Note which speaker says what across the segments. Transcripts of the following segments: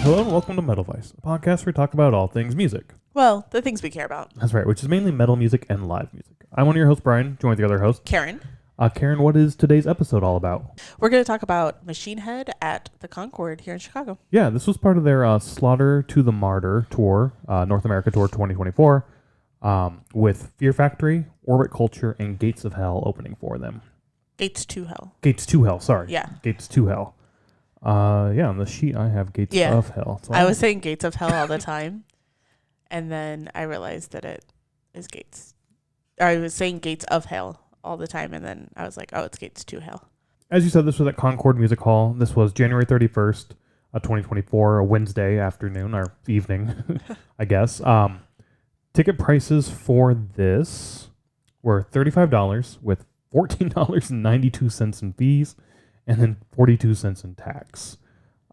Speaker 1: Hello and welcome to Metal Vice, a podcast where we talk about all things music.
Speaker 2: Well, the things we care about.
Speaker 1: That's right, which is mainly metal music and live music. I'm one of your hosts, Brian, joined with the other host,
Speaker 2: Karen.
Speaker 1: Karen, what is today's episode all about?
Speaker 2: We're going to talk about Machine Head at the Concord here in Chicago.
Speaker 1: Yeah, this was part of their Slaughter to the Martyr tour, North America Tour 2024, with Fear Factory, Orbit Culture, and Gates of Hell opening for them.
Speaker 2: Gates to Hell.
Speaker 1: Gates to Hell, sorry.
Speaker 2: Yeah.
Speaker 1: Gates to Hell. Yeah, on the sheet I have Gates of Hell. So
Speaker 2: I was saying Gates of Hell all the time, and then I realized that it is Gates. Or I was saying Gates of Hell all the time, and then I was like, oh, it's Gates to Hell.
Speaker 1: As you said, this was at Concord Music Hall. This was January 31st, 2024, a Wednesday afternoon, or evening, I guess. Ticket prices for this were $35 with $14.92 in fees, and then 42 cents in tax.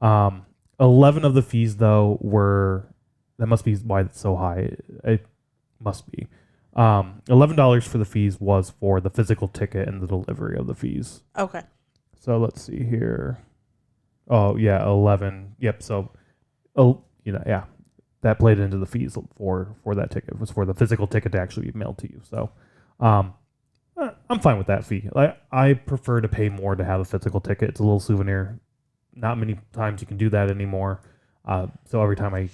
Speaker 1: 11 of the fees, though, were... That must be why it's so high. It must be. $11 for the fees was for the physical ticket and the delivery of the fees.
Speaker 2: Okay.
Speaker 1: So let's see here. Oh, yeah, 11. Yep, so, that played into the fees for that ticket. It was for the physical ticket to actually be mailed to you. So I'm fine with that fee. I prefer to pay more to have a physical ticket. It's a little souvenir. Not many times you can do that anymore. So every time I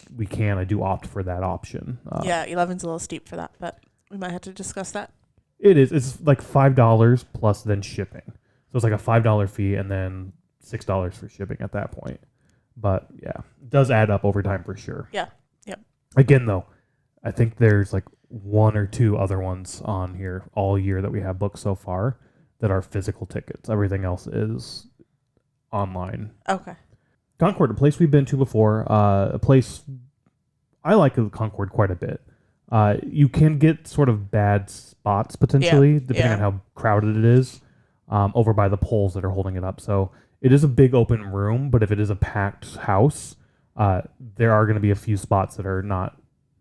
Speaker 1: do opt for that option.
Speaker 2: 11's a little steep for that, but we might have to discuss that.
Speaker 1: It is. It's like $5 plus then shipping. So it's like a $5 fee and then $6 for shipping at that point. But yeah, it does add up over time for sure.
Speaker 2: Yeah. Yep.
Speaker 1: Again, though, I think there's like one or two other ones on here all year that we have booked so far that are physical tickets. Everything else is online.
Speaker 2: Okay.
Speaker 1: Concord, a place we've been to before, a place I like Concord quite a bit. You can get sort of bad spots potentially, depending on how crowded it is, over by the poles that are holding it up. So it is a big open room, but if it is a packed house, there are going to be a few spots that are not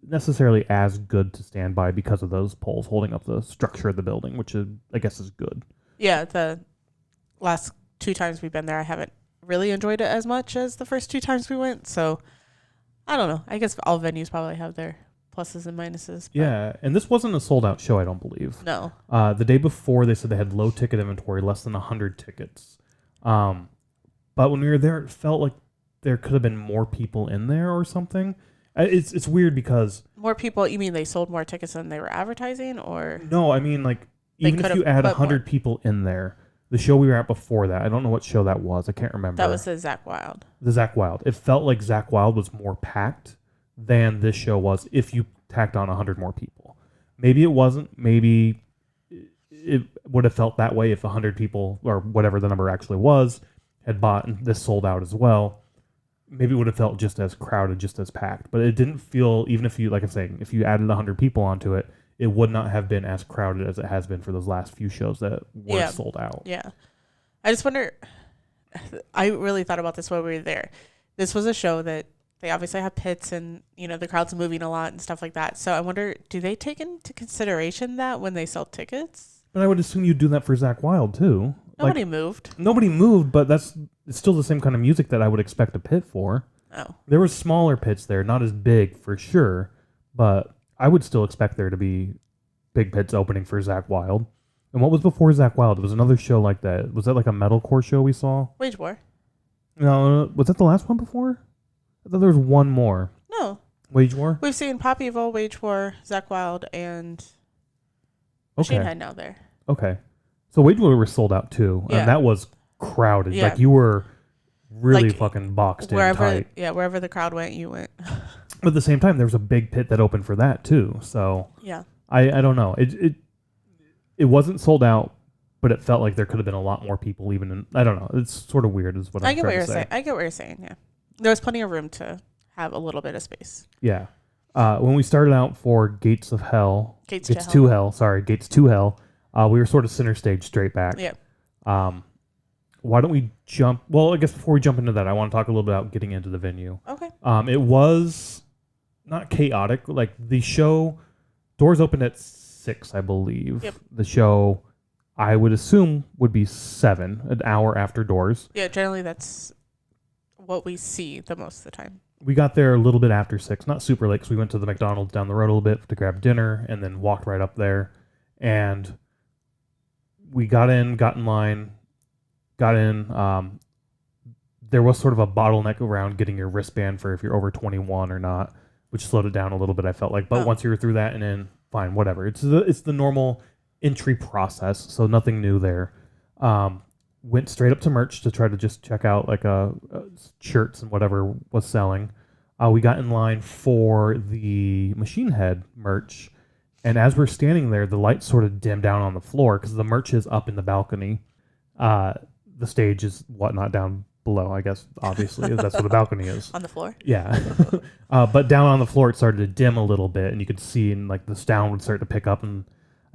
Speaker 1: necessarily as good to stand by because of those poles holding up the structure of the building, which is, I guess, is good.
Speaker 2: Yeah, the last 2 times we've been there, I haven't really enjoyed it as much as the first 2 times we went. So I don't know. I guess all venues probably have their pluses and minuses.
Speaker 1: Yeah, and this wasn't a sold out show, I don't believe.
Speaker 2: No.
Speaker 1: The day before, they said they had low ticket inventory, less than 100 tickets. But when we were there, it felt like there could have been more people in there or something. It's weird because...
Speaker 2: More people, you mean they sold more tickets than they were advertising, or...
Speaker 1: No, I mean, like, even if you add 100 people in there, the show we were at before that, I don't know what show that was, I can't remember.
Speaker 2: That was the Zakk Wylde.
Speaker 1: The Zakk Wylde. It felt like Zakk Wylde was more packed than this show was if you tacked on 100 more people. Maybe it wasn't. Maybe it would have felt that way if 100 people, or whatever the number actually was, had bought and this sold out as well. Maybe it would have felt just as crowded, just as packed. But it didn't feel, even if you, like I'm saying, if you added 100 people onto it, it would not have been as crowded as it has been for those last few shows that were sold out.
Speaker 2: Yeah. I just wonder, I really thought about this while we were there. This was a show that they obviously have pits and, the crowd's moving a lot and stuff like that. So I wonder, do they take into consideration that when they sell tickets?
Speaker 1: But I would assume you'd do that for Zakk Wylde too.
Speaker 2: Nobody moved.
Speaker 1: Nobody moved, but it's still the same kind of music that I would expect a pit for.
Speaker 2: Oh.
Speaker 1: There was smaller pits there, not as big for sure, but I would still expect there to be big pits opening for Zakk Wylde. And what was before Zakk Wylde? It was another show like that. Was that like a metalcore show we saw?
Speaker 2: Wage War.
Speaker 1: No, was that the last one before? I thought there was one more.
Speaker 2: No.
Speaker 1: Wage War?
Speaker 2: We've seen Pop Evil, Wage War, Zakk Wylde, and Machine Head now there.
Speaker 1: Okay. So Wage War was sold out too, and that was crowded.
Speaker 2: Yeah.
Speaker 1: Like you were really fucking boxed in tight.
Speaker 2: Yeah, wherever the crowd went, you went.
Speaker 1: But at the same time, there was a big pit that opened for that too. So
Speaker 2: yeah,
Speaker 1: I don't know. It wasn't sold out, but it felt like there could have been a lot more people. Even in, I don't know. It's sort of weird, is what I'm trying to say.
Speaker 2: I get what you're saying. Yeah, there was plenty of room to have a little bit of space.
Speaker 1: Yeah. When we started out for Gates of Hell, Gates to Hell. We were sort of center stage straight back.
Speaker 2: Yeah.
Speaker 1: Why don't we jump? Well, I guess before we jump into that, I want to talk a little bit about getting into the venue.
Speaker 2: Okay.
Speaker 1: It was not chaotic. Like the show, doors opened at 6, I believe.
Speaker 2: Yep.
Speaker 1: The show, I would assume, would be 7, an hour after doors.
Speaker 2: Yeah, generally that's what we see the most of the time.
Speaker 1: we got there a little bit after 6, not super late, because we went to the McDonald's down the road a little bit to grab dinner, and then walked right up there. And we got in line, got in. There was sort of a bottleneck around getting your wristband for if you're over 21 or not, which slowed it down a little bit, I felt like. But once you were through that and in, fine, whatever. It's the normal entry process, so nothing new there. Went straight up to merch to try to just check out like shirts and whatever was selling. We got in line for the Machine Head merch, and as we're standing there, the lights sort of dim down on the floor because the merch is up in the balcony. The stage is whatnot down below, I guess, obviously. That's what a balcony is.
Speaker 2: On the floor?
Speaker 1: Yeah. But down on the floor, it started to dim a little bit, and you could see, and like the sound would start to pick up, and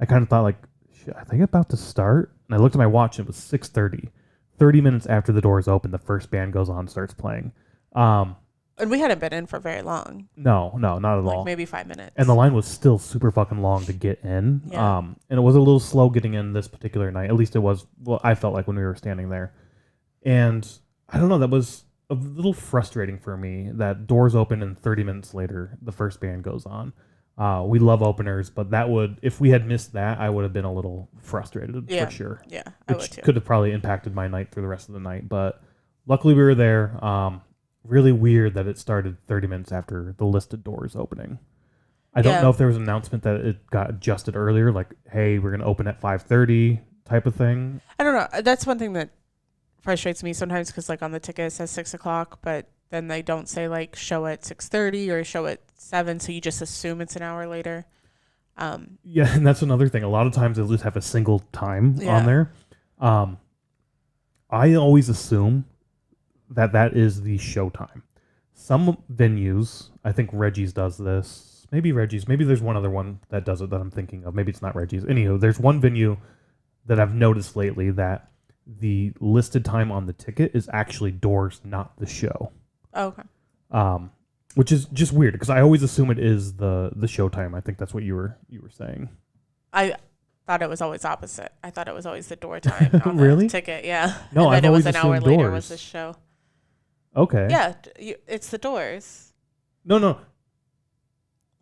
Speaker 1: I kind of thought, like, shit, I think it's about to start. And I looked at my watch, and it was 6:30. 30 minutes after the doors open, the first band goes on and starts playing.
Speaker 2: And we hadn't been in for very long.
Speaker 1: No, not at all.
Speaker 2: Like maybe 5 minutes.
Speaker 1: And the line was still super fucking long to get in.
Speaker 2: Yeah.
Speaker 1: And it was a little slow getting in this particular night. At least it was, well, I felt like when we were standing there. And I don't know, that was a little frustrating for me that doors open and 30 minutes later, the first band goes on. We love openers, but that would, if we had missed that, I would have been a little frustrated for sure.
Speaker 2: Yeah, I would
Speaker 1: Which
Speaker 2: too.
Speaker 1: could have probably impacted my night through the rest of the night. But luckily we were there. Really weird that it started 30 minutes after the listed doors opening. I don't know if there was an announcement that it got adjusted earlier, like, hey, we're going to open at 5:30 type of thing.
Speaker 2: I don't know. That's one thing that frustrates me sometimes because, like, on the ticket it says 6 o'clock, but then they don't say, like, show at 6:30 or show at 7, so you just assume it's an hour later.
Speaker 1: Yeah, and that's another thing. A lot of times they'll just have a single time on there. I always assume that is the show time. Some venues, I think Reggie's does this. Maybe Reggie's. Maybe there's one other one that does it that I'm thinking of. Maybe it's not Reggie's. Anywho, there's one venue that I've noticed lately that the listed time on the ticket is actually doors, not the show.
Speaker 2: Oh, okay.
Speaker 1: Which is just weird because I always assume it is the show time. I think that's what you were saying.
Speaker 2: I thought it was always opposite. I thought it was always the door time on
Speaker 1: Really?
Speaker 2: the ticket. Yeah.
Speaker 1: No,
Speaker 2: and then
Speaker 1: I've always
Speaker 2: it was an hour
Speaker 1: assumed
Speaker 2: later
Speaker 1: doors.
Speaker 2: was the show.
Speaker 1: Okay.
Speaker 2: Yeah, it's the doors.
Speaker 1: No.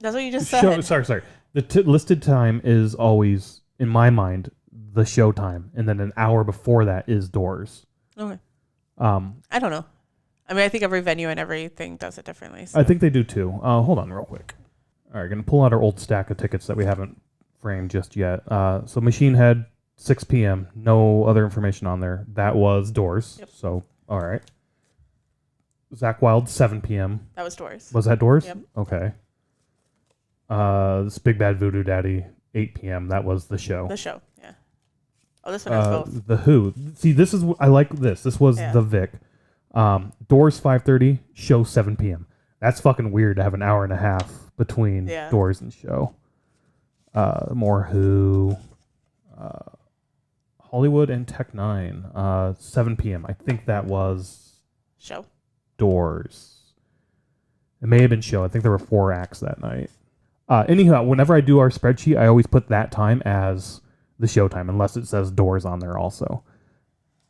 Speaker 2: That's what you just said.
Speaker 1: Sorry. The listed time is always, in my mind, the show time, and then an hour before that is doors.
Speaker 2: Okay. I don't know. I mean, I think every venue and everything does it differently. So.
Speaker 1: I think they do too. Hold on real quick. All right, going to pull out our old stack of tickets that we haven't framed just yet. So Machine Head, 6 p.m. No other information on there. That was doors.
Speaker 2: Yep.
Speaker 1: So, all right. Zach Wild, 7 p.m.
Speaker 2: That was doors.
Speaker 1: Was that doors?
Speaker 2: Yep.
Speaker 1: Okay. This Big Bad Voodoo Daddy, 8 p.m. That was the show.
Speaker 2: The show, yeah. Oh, this one has both.
Speaker 1: The Who. See, this is I like this. This was the Vic. Doors 5:30, show 7 p.m. That's fucking weird to have an hour and a half between doors and show. More Who. Hollywood and Tech 9, 7 p.m. I think that was
Speaker 2: show.
Speaker 1: Doors. It may have been show. I think there were 4 acts that night. Anyhow, whenever I do our spreadsheet, I always put that time as the show time, unless it says doors on there also.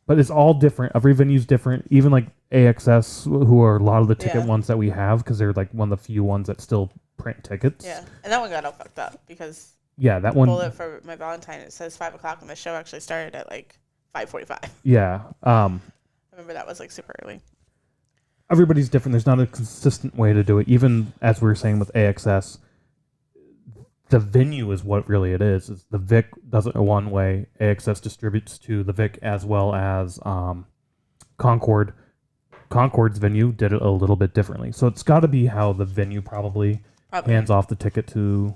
Speaker 1: But it's all different. Every venue's different. Even like AXS, who are a lot of the ticket ones that we have, because they're like one of the few ones that still print tickets.
Speaker 2: Yeah, and that one got all fucked up because
Speaker 1: that one.
Speaker 2: Bullet for my Valentine, it says 5 o'clock, and the show actually started at like 5:45.
Speaker 1: Yeah.
Speaker 2: I remember that was like super early.
Speaker 1: Everybody's different. There's not a consistent way to do it. Even as we were saying with AXS, the venue is what really it is. It's the Vic does it one way. AXS distributes to the Vic as well as Concord. Concord's venue did it a little bit differently. So it's got to be how the venue probably hands off the ticket to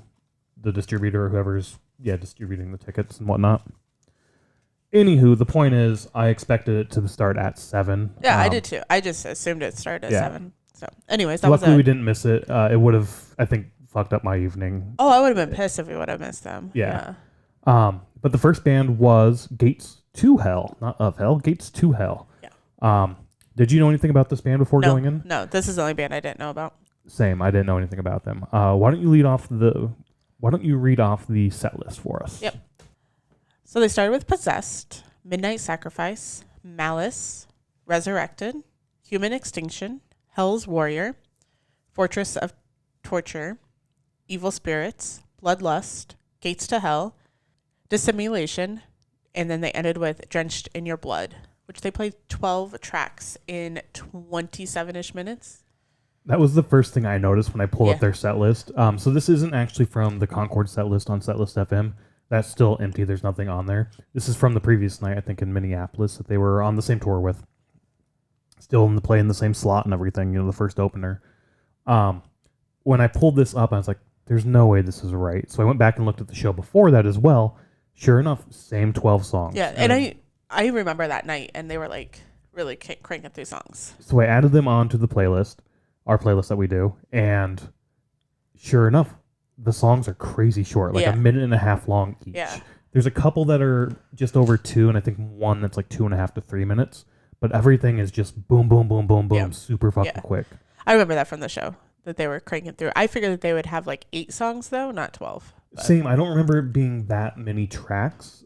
Speaker 1: the distributor or whoever's distributing the tickets and whatnot. Anywho, the point is, I expected it to start at 7.
Speaker 2: Yeah, I did too. I just assumed it started at 7. So, anyways, that
Speaker 1: luckily
Speaker 2: was
Speaker 1: we didn't miss it. It would have, I think, fucked up my evening.
Speaker 2: Oh, I would have been pissed if we would have missed them.
Speaker 1: Yeah. But the first band was Gates to Hell, not of Hell. Gates to Hell.
Speaker 2: Yeah.
Speaker 1: Did you know anything about this band before going in?
Speaker 2: No, this is the only band I didn't know about.
Speaker 1: Same. I didn't know anything about them. Why don't you read off the set list for us?
Speaker 2: Yep. So they started with Possessed, Midnight Sacrifice, Malice, Resurrected, Human Extinction, Hell's Warrior, Fortress of Torture, Evil Spirits, Bloodlust, Gates to Hell, Dissimulation, and then they ended with Drenched in Your Blood, which they played 12 tracks in 27-ish minutes.
Speaker 1: That was the first thing I noticed when I pulled
Speaker 2: Yeah.
Speaker 1: up their set list. So this isn't actually from the Concord set list on Setlist FM. That's still empty. There's nothing on there. This is from the previous night, I think, in Minneapolis that they were on the same tour with. Still playing the same slot and everything, the first opener. When I pulled this up, I was like, there's no way this is right. So I went back and looked at the show before that as well. Sure enough, same 12 songs.
Speaker 2: Yeah, and I remember that night, and they were like really cranking through songs.
Speaker 1: So I added them onto the playlist, our playlist that we do, and sure enough, the songs are crazy short, like a minute and a half long each.
Speaker 2: Yeah.
Speaker 1: There's a couple that are just over 2, and I think one that's like 2.5 to 3 minutes. But everything is just boom, boom, boom, boom, boom, super fucking quick.
Speaker 2: I remember that from the show, that they were cranking through. I figured that they would have like 8 songs, though, not 12. But.
Speaker 1: Same. I don't remember it being that many tracks.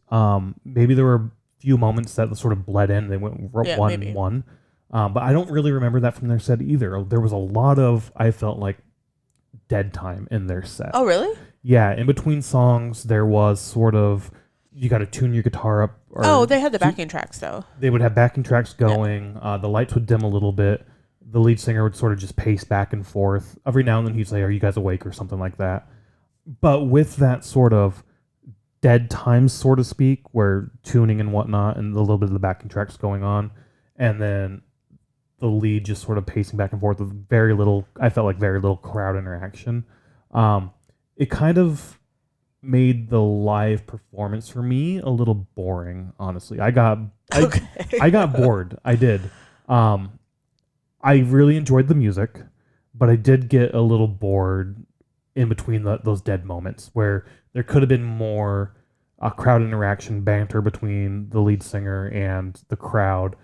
Speaker 1: Maybe there were a few moments that sort of bled in. They went one. But I don't really remember that from their set either. There was a lot of, I felt like, dead time in their set.
Speaker 2: Oh, really?
Speaker 1: Yeah. In between songs, there was sort of, you got to tune your guitar up.
Speaker 2: They had the backing tracks, though.
Speaker 1: They would have backing tracks going. Yeah. The lights would dim a little bit. The lead singer would sort of just pace back and forth. Every now and then he'd say, "Are you guys awake?" or something like that. But with that sort of dead time, so to speak, where tuning and whatnot and a little bit of the backing tracks going on, and then the lead just sort of pacing back and forth with very little crowd interaction. It kind of made the live performance for me a little boring, honestly. I got bored. I did. I really enjoyed the music, but I did get a little bored in between those dead moments where there could have been more crowd interaction, banter between the lead singer and the crowd.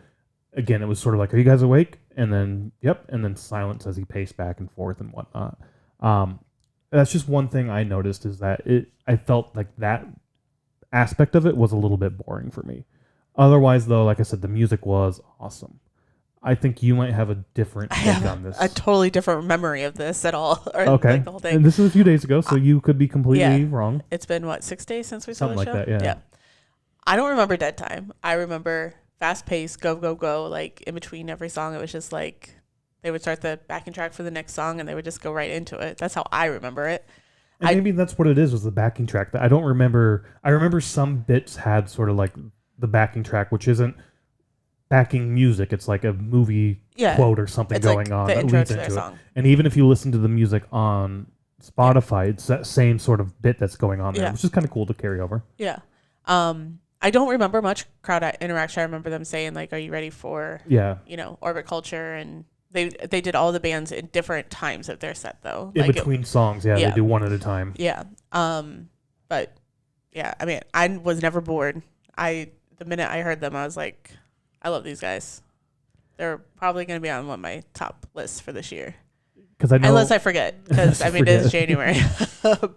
Speaker 1: Again, it was sort of like, "Are you guys awake?" And then, "Yep," and then silence as he paced back and forth and whatnot. That's just one thing I noticed, is that I felt like that aspect of it was a little bit boring for me. Otherwise, though, like I said, the music was awesome. I think you might have a different take on this.
Speaker 2: A totally different memory of this at all.
Speaker 1: Okay.
Speaker 2: Like the whole thing.
Speaker 1: And this is a few days ago, so you could be completely wrong.
Speaker 2: It's been, 6 days since we saw the show?
Speaker 1: Something like that, yeah.
Speaker 2: I don't remember dead time. I remember fast paced, go, go, go. Like in between every song, it was just like they would start the backing track for the next song and they would just go right into it. That's how I remember it.
Speaker 1: And maybe that's what it is, was the backing track. I don't remember. I remember some bits had sort of like the backing track, which isn't backing music. It's like a movie quote or something going on that leads into it. Song. And even if you listen to the music on Spotify, it's that same sort of bit that's going on there, which is kind of cool to carry over.
Speaker 2: Yeah. I don't remember much crowd interaction. I remember them saying like, "Are you ready for Orbit Culture?" And they did all the bands in different times of their set though.
Speaker 1: In between songs, they do one at a time.
Speaker 2: Yeah. But yeah, I mean, I was never bored. The minute I heard them, I was like, I love these guys. They're probably going to be on one of my top lists for this year. Unless I forget, because I mean, it is January.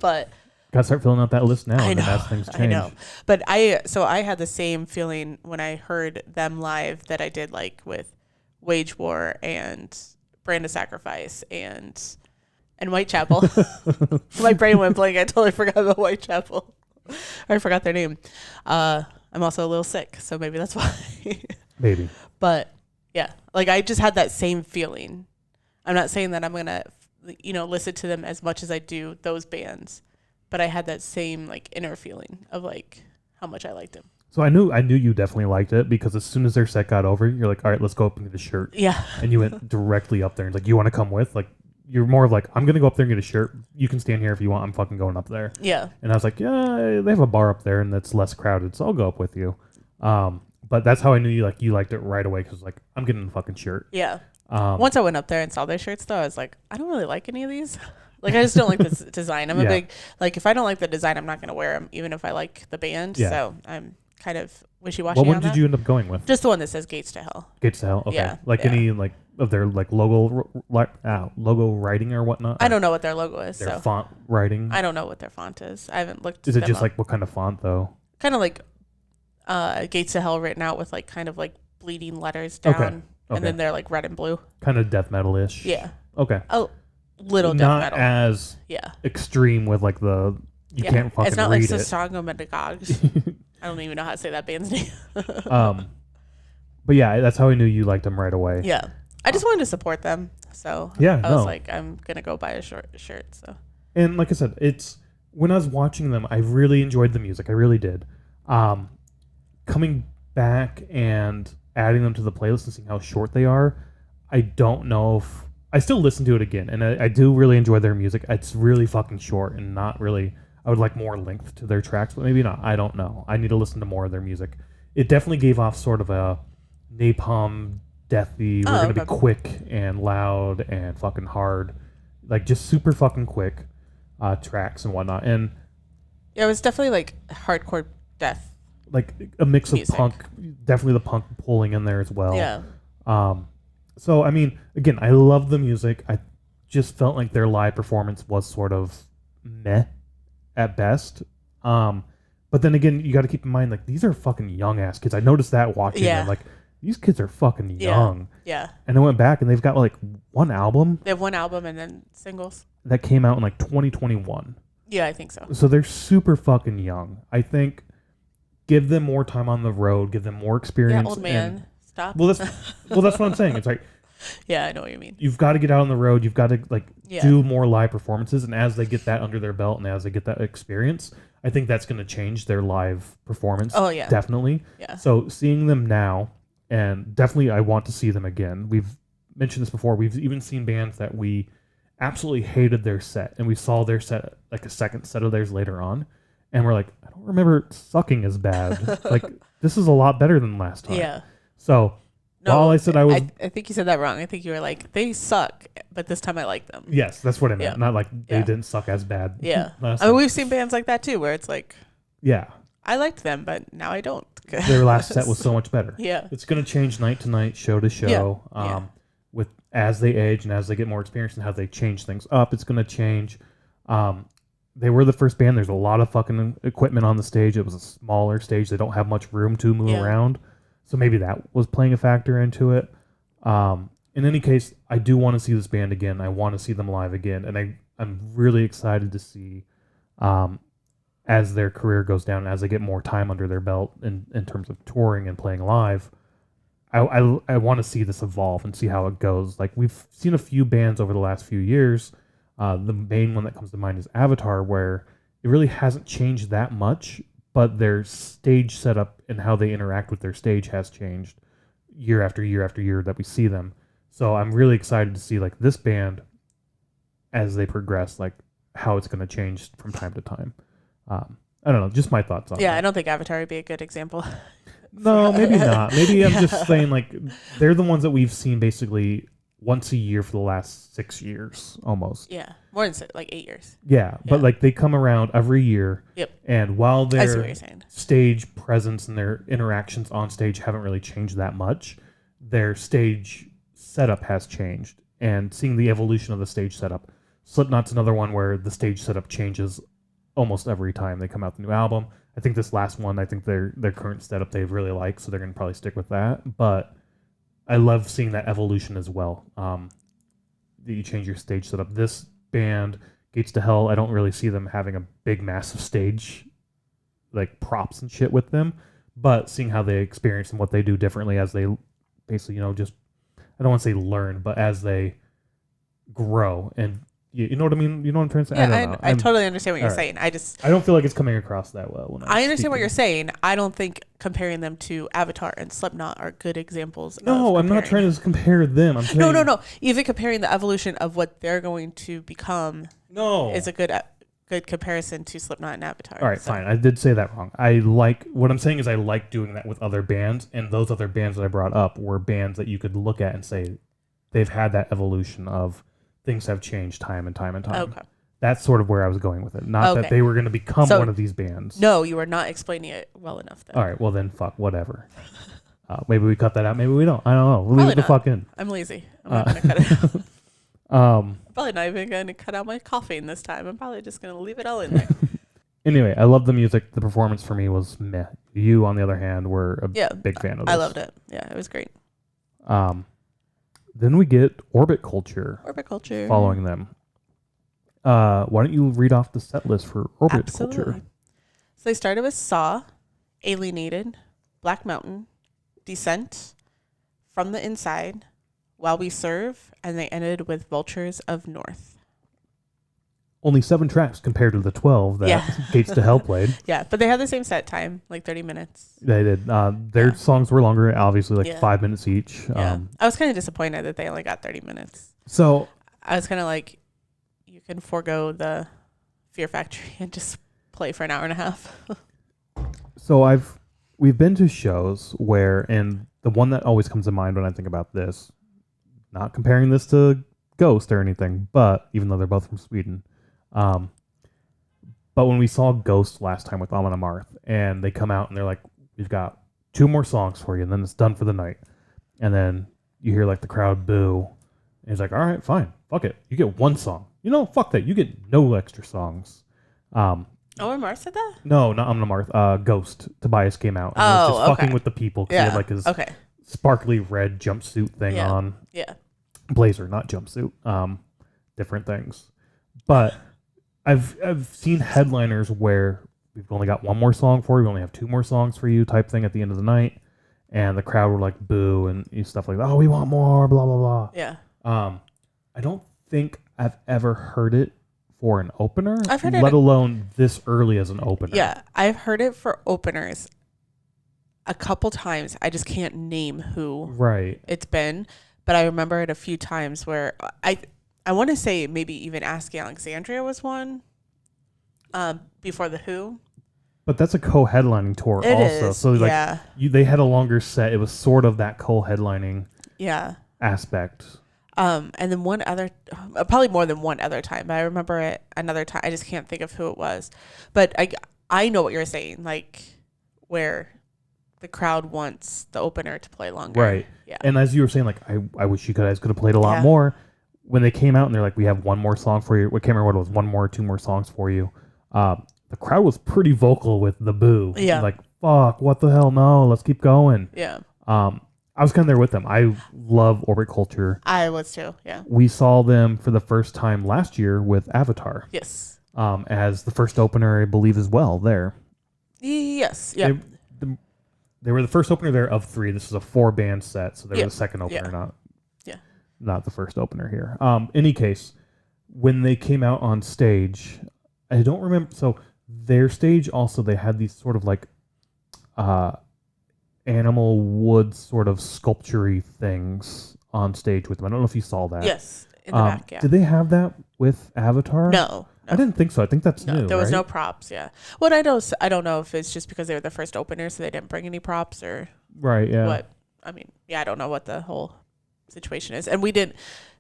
Speaker 2: But
Speaker 1: gotta start filling out that list now. I know. As things change.
Speaker 2: I know. But I had the same feeling when I heard them live that I did like with Wage War and Brand of Sacrifice and Whitechapel. My brain went blank. I totally forgot about Whitechapel. I forgot their name. I'm also a little sick, so maybe that's why.
Speaker 1: Maybe.
Speaker 2: But yeah, like I just had that same feeling. I'm not saying that I'm gonna, listen to them as much as I do those bands, but I had that same like inner feeling of like how much I liked them.
Speaker 1: So I knew you definitely liked it, because as soon as their set got over, you're like, all right, let's go up and get a shirt.
Speaker 2: Yeah.
Speaker 1: And you went directly up there and like, you want to come with? Like, you're more of like, I'm gonna go up there and get a shirt. You can stand here if you want. I'm fucking going up there.
Speaker 2: Yeah.
Speaker 1: And I was like, yeah, they have a bar up there and that's less crowded, so I'll go up with you. But that's how I knew you liked it right away, because like, I'm getting the fucking shirt.
Speaker 2: Yeah. Once I went up there and saw their shirts, though, I was like, I don't really like any of these. Like, I just don't like this design. I'm a big, like, if I don't like the design, I'm not going to wear them, even if I like the band. Yeah. So I'm kind of wishy-washy on that.
Speaker 1: What one did you end up going with?
Speaker 2: Just the one that says Gates to Hell.
Speaker 1: Gates to Hell? Okay. Yeah, any, like, of their, like, logo writing or whatnot?
Speaker 2: I don't know what their logo is.
Speaker 1: Their font writing?
Speaker 2: I don't know what their font is. I haven't looked.
Speaker 1: Is it just, like, what kind of font, though?
Speaker 2: Kind of like Gates to Hell written out with, like, kind of, like, bleeding letters down. Okay. And then they're, like, red and blue.
Speaker 1: Kind of death metal-ish.
Speaker 2: Yeah.
Speaker 1: Okay.
Speaker 2: A little death
Speaker 1: not
Speaker 2: metal.
Speaker 1: as
Speaker 2: Yeah.
Speaker 1: extreme with like the you can't fucking
Speaker 2: It's not
Speaker 1: read
Speaker 2: like
Speaker 1: it.
Speaker 2: Sasagomedagog. I don't even know how to say that band's name.
Speaker 1: But yeah, that's how I knew you liked them right away.
Speaker 2: Yeah. I just wanted to support them. So
Speaker 1: Yeah,
Speaker 2: I was
Speaker 1: no.
Speaker 2: like, I'm going to go buy a shirt. So
Speaker 1: And like I said, it's when I was watching them, I really enjoyed the music. I really did. Coming back and adding them to the playlist and seeing how short they are, I don't know if I still listen to it again, and I do really enjoy their music. It's really fucking short and not really. I would like more length to their tracks, but maybe not. I don't know. I need to listen to more of their music. It definitely gave off sort of a napalm, deathy. We're gonna be quick and loud and fucking hard, like just super fucking quick tracks and whatnot. And
Speaker 2: yeah, it was definitely like hardcore death.
Speaker 1: Like a mix
Speaker 2: music.
Speaker 1: of punk, definitely the punk pulling in there as well.
Speaker 2: Yeah.
Speaker 1: So I mean, again, I love the music. I just felt like their live performance was sort of meh at best. But then again, you got to keep in mind like these are fucking young ass kids. I noticed that watching them. Like these kids are fucking young.
Speaker 2: Yeah.
Speaker 1: And I went back and they've got like one album.
Speaker 2: They have one album and then singles
Speaker 1: that came out in like 2021.
Speaker 2: Yeah, I think so.
Speaker 1: So they're super fucking young. I think give them more time on the road, give them more experience.
Speaker 2: Yeah, old man. Stop.
Speaker 1: Well, that's what I'm saying. It's like,
Speaker 2: yeah, I know what you mean.
Speaker 1: You've got to get out on the road. You've got to do more live performances, and as they get that under their belt and as they get that experience, I think that's going to change their live performance.
Speaker 2: Oh yeah,
Speaker 1: definitely.
Speaker 2: Yeah.
Speaker 1: So seeing them now, and definitely I want to see them again. We've mentioned this before. We've even seen bands that we absolutely hated their set, and we saw their set like a second set of theirs later on, and we're like, I don't remember it sucking as bad. Like this is a lot better than last time.
Speaker 2: Yeah.
Speaker 1: So while I said
Speaker 2: I think you said that wrong. I think you were like, they suck, but this time I like them.
Speaker 1: Yes, that's what I meant.
Speaker 2: Yeah.
Speaker 1: Not like they didn't suck as bad.
Speaker 2: Yeah.
Speaker 1: last
Speaker 2: I mean,
Speaker 1: time.
Speaker 2: we've seen bands like that too, where it's like,
Speaker 1: Yeah.
Speaker 2: I liked them, but now I don't.
Speaker 1: Their last set was so much better.
Speaker 2: Yeah.
Speaker 1: It's going to change night to night, show to show. With as they age and as they get more experience and how they change things up, it's going to change. They were the first band. There's a lot of fucking equipment on the stage. It was a smaller stage. They don't have much room to move around. So maybe that was playing a factor into it. In any case, I do want to see this band again. I want to see them live again. And I'm really excited to see as their career goes down, as they get more time under their belt in terms of touring and playing live. I want to see this evolve and see how it goes. Like we've seen a few bands over the last few years. The main one that comes to mind is Avatar, where it really hasn't changed that much, but their stage setup and how they interact with their stage has changed year after year after year that we see them. So I'm really excited to see like this band as they progress, like how it's going to change from time to time. I don't know, just my thoughts on it.
Speaker 2: Yeah, I don't think Avatar would be a good example.
Speaker 1: No, maybe not. Maybe I'm just saying like they're the ones that we've seen basically once a year for the last 6 years almost.
Speaker 2: Yeah, more than like 8 years.
Speaker 1: Yeah, but like they come around every year.
Speaker 2: Yep.
Speaker 1: And while
Speaker 2: I see what
Speaker 1: their
Speaker 2: you're saying.
Speaker 1: stage presence and their interactions on stage haven't really changed that much, their stage setup has changed. And seeing the evolution of the stage setup, Slipknot's another one where the stage setup changes almost every time they come out with the new album. I think this last one, I think their current setup they really like, so they're going to probably stick with that. But I love seeing that evolution as well. That you change your stage setup. This band, Gates to Hell, I don't really see them having a big, massive stage, like props and shit with them. But seeing how they experience and what they do differently as they basically, just, I don't want to say learn, but as they grow and you know what I mean? You know what I'm trying to say?
Speaker 2: Yeah, I totally understand what you're saying. I
Speaker 1: don't feel like it's coming across that well. When
Speaker 2: I understand what you're saying. I don't think comparing them to Avatar and Slipknot are good examples.
Speaker 1: No, I'm not trying to compare them. I'm saying,
Speaker 2: no. Even comparing the evolution of what they're going to become is a good comparison to Slipknot and Avatar.
Speaker 1: All right, fine. I did say that wrong. What I'm saying is I like doing that with other bands, and those other bands that I brought up were bands that you could look at and say they've had that evolution of things have changed time and time and time.
Speaker 2: Okay.
Speaker 1: That's sort of where I was going with it. Not that they were going to become one of these bands.
Speaker 2: No, you were not explaining it well enough then.
Speaker 1: All right, well then, fuck, whatever. Maybe we cut that out. Maybe we don't. I don't know. We'll leave it the fuck in.
Speaker 2: I'm lazy. I'm not going to cut it out. I'm probably not even going to cut out my coughing this time. I'm probably just going to leave it all in there.
Speaker 1: Anyway, I love the music. The performance for me was meh. You, on the other hand, were a big fan of this.
Speaker 2: I loved it. Yeah, it was great.
Speaker 1: Then we get Orbit Culture.
Speaker 2: Orbit Culture.
Speaker 1: Following them. Why don't you read off the set list for Orbit
Speaker 2: Absolutely.
Speaker 1: Culture?
Speaker 2: So they started with Saw, Alienated, Black Mountain, Descent, From the Inside, While We Serve, and they ended with Vultures of North.
Speaker 1: Only 7 tracks compared to the 12 that
Speaker 2: Yeah.
Speaker 1: Gates to Hell played.
Speaker 2: Yeah, but they had the same set time, like 30 minutes.
Speaker 1: They did. Their songs were longer, obviously, like 5 minutes each.
Speaker 2: Yeah. I was kind of disappointed that they only got 30 minutes.
Speaker 1: So
Speaker 2: I was kind of like, you can forego the Fear Factory and just play for an hour and a half.
Speaker 1: So we've been to shows where, and the one that always comes to mind when I think about this, not comparing this to Ghost or anything, but even though they're both from Sweden, but when we saw Ghost last time with Amon Amarth, and they come out and they're like, we've got 2 more songs for you, and then it's done for the night. And then you hear like the crowd boo, and he's like, all right, fine, fuck it, you get 1 song. Fuck that, you get no extra songs.
Speaker 2: Owen Mars said that?
Speaker 1: No, not Amon Amarth. Ghost. Tobias came out and was just fucking with the people because he had like his sparkly red jumpsuit thing on.
Speaker 2: Yeah.
Speaker 1: Blazer, not jumpsuit. Different things. But I've seen headliners where we've only got 1 more song for you, we only have 2 more songs for you type thing at the end of the night, and the crowd were like boo and stuff like that. Oh, we want more, blah blah blah.
Speaker 2: Yeah.
Speaker 1: I don't think I've ever heard it for an opener,
Speaker 2: I've heard
Speaker 1: let alone this early as an opener.
Speaker 2: Yeah, I've heard it for openers a couple times. I just can't name who it's been, but I remember it a few times where I want to say maybe even Asking Alexandria was one before the Who.
Speaker 1: But that's a co-headlining tour
Speaker 2: it
Speaker 1: also.
Speaker 2: Is,
Speaker 1: so like they had a longer set. It was sort of that co-headlining aspect.
Speaker 2: And then one other, probably more than one other time, but I remember it another time. I just can't think of who it was. But I know what you're saying, like where the crowd wants the opener to play longer.
Speaker 1: Right.
Speaker 2: Yeah.
Speaker 1: And as you were saying, like, I wish you guys could have played a lot more. When they came out and they're like, we have 1 more song for you. I can't remember what it was, 1 more, 2 more songs for you. The crowd was pretty vocal with the boo.
Speaker 2: Yeah.
Speaker 1: Like, fuck, what the hell? No, let's keep going.
Speaker 2: Yeah.
Speaker 1: I was kind of there with them. I love Orbit Culture.
Speaker 2: I was too, yeah.
Speaker 1: We saw them for the first time last year with Avatar.
Speaker 2: Yes.
Speaker 1: As the first opener, I believe, as well there.
Speaker 2: Yes, yeah.
Speaker 1: They were the first opener there of 3. This is a 4-band set, so they were the second opener, not the first opener here. Any case, when they came out on stage, I don't remember. So their stage also, they had these sort of like animal wood sort of sculpture-y things on stage with them. I don't know if you saw that.
Speaker 2: Yes, in the back, yeah.
Speaker 1: Did they have that with Avatar?
Speaker 2: No.
Speaker 1: I didn't think so. I think that's new.
Speaker 2: There was no props, yeah. Well, I don't know if it's just because they were the first opener, so they didn't bring any props or what. I mean, I don't know what the whole situation is. And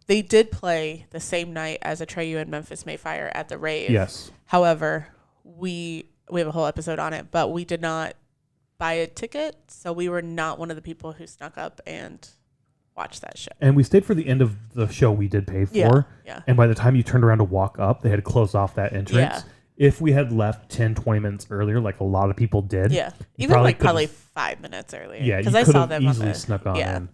Speaker 2: they did play the same night as Atreyu and Memphis Mayfire at the rave.
Speaker 1: Yes.
Speaker 2: However, we have a whole episode on it, but we did not buy a ticket, so we were not one of the people who snuck up and watched that show.
Speaker 1: And we stayed for the end of the show we did pay for.
Speaker 2: Yeah.
Speaker 1: And by the time you turned around to walk up, they had closed off that entrance.
Speaker 2: Yeah.
Speaker 1: If we had left 10, 20 minutes earlier, like a lot of people did.
Speaker 2: Yeah. Even probably 5 minutes earlier.
Speaker 1: Yeah,
Speaker 2: because
Speaker 1: I
Speaker 2: saw them
Speaker 1: easily snuck on in.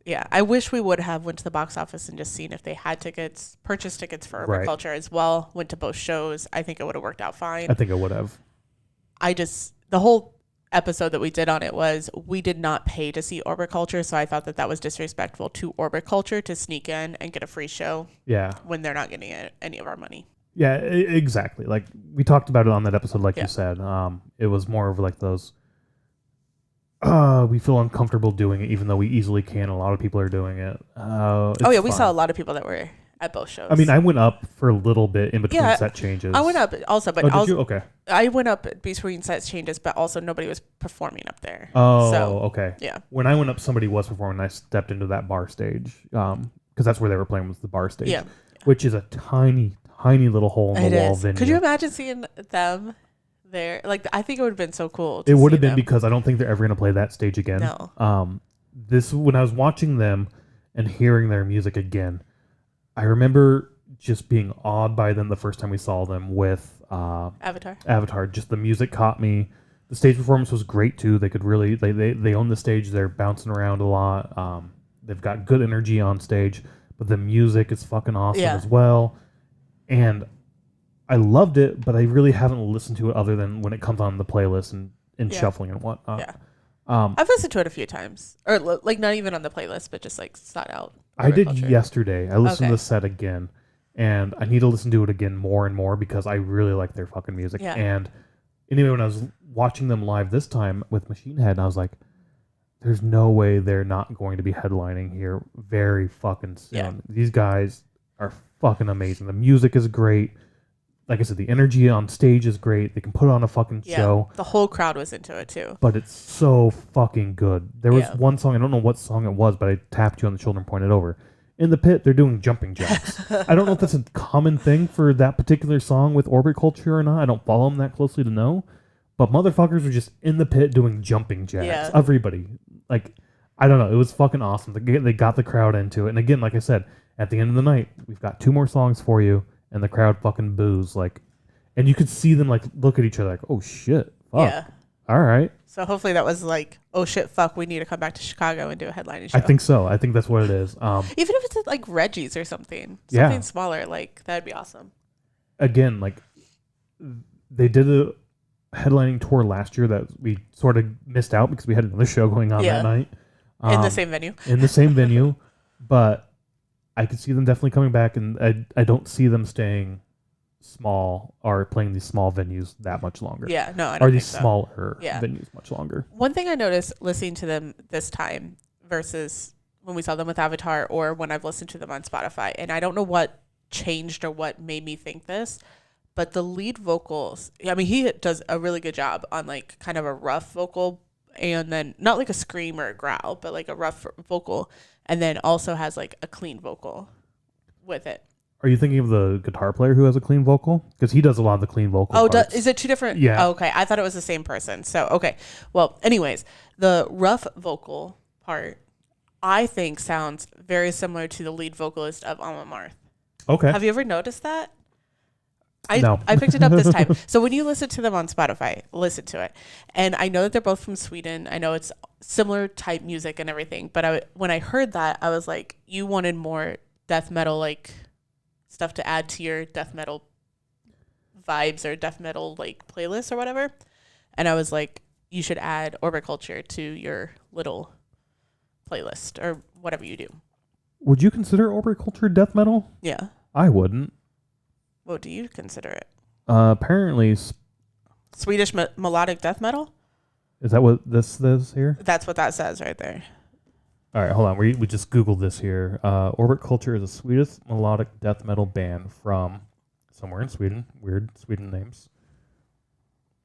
Speaker 2: Yeah, I wish we would have went to the box office and just seen if they had tickets, purchased tickets for Urban Culture as well, went to both shows. I think it would have worked out fine.
Speaker 1: I think it would have.
Speaker 2: The whole episode that we did on it was we did not pay to see Orbit Culture, so I thought that was disrespectful to Orbit Culture to sneak in and get a free show when they're not getting any of our money.
Speaker 1: Yeah, exactly. Like we talked about it on that episode, like you said. It was more of like those, we feel uncomfortable doing it, even though we easily can. A lot of people are doing it.
Speaker 2: We saw a lot of people that were at both shows.
Speaker 1: I mean, I went up for a little bit in between set changes.
Speaker 2: I went up also, but
Speaker 1: did you? Okay.
Speaker 2: I went up between set changes, but also nobody was performing up there.
Speaker 1: Okay.
Speaker 2: Yeah.
Speaker 1: When I went up, somebody was performing. And I stepped into that bar stage because that's where they were playing, was the bar stage, which is a tiny little hole in the wall venue.
Speaker 2: Could you imagine seeing them there? Like, I think it would have been so cool.
Speaker 1: It would have been, because I don't think they're ever going to play that stage again.
Speaker 2: No.
Speaker 1: When I was watching them and hearing their music again, I remember just being awed by them the first time we saw them with Avatar. Just the music caught me. The stage performance was great too. They could really they own the stage. They're bouncing around a lot. They've got good energy on stage, but the music is fucking awesome as well. and I loved it, but I really haven't listened to it other than when it comes on the playlist and
Speaker 2: Yeah.
Speaker 1: shuffling and whatnot.
Speaker 2: Yeah.
Speaker 1: Um,
Speaker 2: I've listened to it a few times, or like not even on the playlist, but just like sought out.
Speaker 1: I did
Speaker 2: Culture.
Speaker 1: yesterday. I listened to
Speaker 2: Okay.
Speaker 1: the set again, and I need to listen to it again more and more because I really like their fucking music.
Speaker 2: Yeah.
Speaker 1: And anyway, when I was watching them live this time with Machine Head, I was like, there's no way they're not going to be headlining here very fucking soon.
Speaker 2: Yeah.
Speaker 1: These guys are fucking amazing. The music is great. Like I said, the energy on stage is great. They can put on a fucking
Speaker 2: Yeah.
Speaker 1: show.
Speaker 2: The whole crowd was into it too.
Speaker 1: But it's so fucking good. There was
Speaker 2: Yeah.
Speaker 1: one song, I don't know what song it was, but I tapped you on the shoulder and pointed over. In the pit, they're doing jumping jacks. I don't know if that's a common thing for that particular song with Orbit Culture or not. I don't follow them that closely to know. But motherfuckers were just in the pit doing jumping jacks.
Speaker 2: Yeah.
Speaker 1: Everybody. Like, I don't know. It was fucking awesome. They got the crowd into it. And again, like I said, at the end of the night, we've got 2 more songs for you, and the crowd fucking boos. Like, and you could see them like look at each other like, oh shit. Fuck.
Speaker 2: Yeah.
Speaker 1: All right.
Speaker 2: So hopefully that was like, oh shit, fuck, we need to come back to Chicago and do a headlining show.
Speaker 1: I think so. I think that's what it is.
Speaker 2: Even if it's at like Reggie's or something
Speaker 1: Yeah.
Speaker 2: smaller, like that'd be awesome.
Speaker 1: Again, like they did a headlining tour last year that we sort of missed out because we had another show going on
Speaker 2: Yeah.
Speaker 1: that night.
Speaker 2: In the same venue.
Speaker 1: In the same venue, but I could see them definitely coming back, and I don't see them staying small or playing these small venues that much longer.
Speaker 2: Yeah, no, I
Speaker 1: Or
Speaker 2: don't
Speaker 1: these
Speaker 2: think so.
Speaker 1: smaller
Speaker 2: Yeah.
Speaker 1: venues much longer.
Speaker 2: One thing I noticed listening to them this time versus when we saw them with Avatar or when I've listened to them on Spotify, and I don't know what changed or what made me think this, but the lead vocals, I mean, he does a really good job on like kind of a rough vocal and then not like a scream or a growl, but like a rough vocal, and then also has like a clean vocal with it.
Speaker 1: Are you thinking of the guitar player who has a clean vocal? Because he does a lot of the clean vocal
Speaker 2: Oh,
Speaker 1: parts.
Speaker 2: is it 2 different?
Speaker 1: Yeah.
Speaker 2: Oh, okay. I thought it was the same person. So, okay. Well, anyways, the rough vocal part, I think sounds very similar to the lead vocalist of Alma Marth.
Speaker 1: Okay.
Speaker 2: Have you ever noticed that?
Speaker 1: No.
Speaker 2: I picked it up this time. So when you listen to them on Spotify, listen to it. And I know that they're both from Sweden. I know it's similar type music and everything. But when I heard that, I was like, you wanted more death metal, like stuff to add to your death metal vibes or death metal like playlist or whatever. And I was like, you should add Orbit Culture to your little playlist or whatever you do.
Speaker 1: Would you consider Orbit Culture death metal?
Speaker 2: Yeah.
Speaker 1: I wouldn't.
Speaker 2: What do you consider it?
Speaker 1: Apparently,
Speaker 2: Swedish melodic death metal?
Speaker 1: is that what this is here?
Speaker 2: That's what that says right there.
Speaker 1: All right, hold on. We just Googled this here. Orbit Culture is a Swedish melodic death metal band from somewhere in Sweden. Weird Sweden names.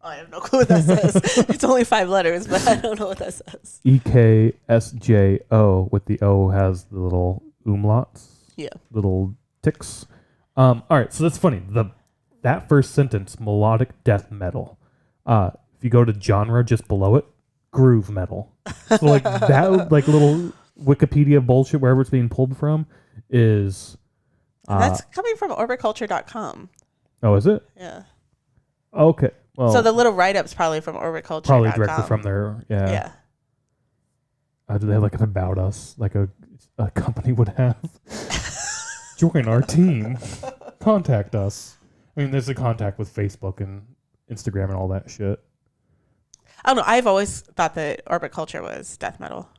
Speaker 2: Oh, I have no clue what that says. It's only 5 letters, but I don't know what that says.
Speaker 1: EKSJO, with the O has the little umlauts.
Speaker 2: Yeah.
Speaker 1: Little ticks. All right, so that's funny. That first sentence, melodic death metal. If you go to genre just below it, groove metal. So like that, like little Wikipedia bullshit, wherever it's being pulled from, is.
Speaker 2: That's coming from orbitculture.com.
Speaker 1: Oh, is it?
Speaker 2: Yeah.
Speaker 1: Okay. Well,
Speaker 2: So the little write-up's probly from orbitculture.com.
Speaker 1: probably directly from there. Yeah.
Speaker 2: Yeah.
Speaker 1: Do they have like an about us, like a company would have? Join our team. Contact us. I mean, there's a contact with Facebook and Instagram and all that shit.
Speaker 2: I don't know. I've always thought that Orbit Culture was death metal.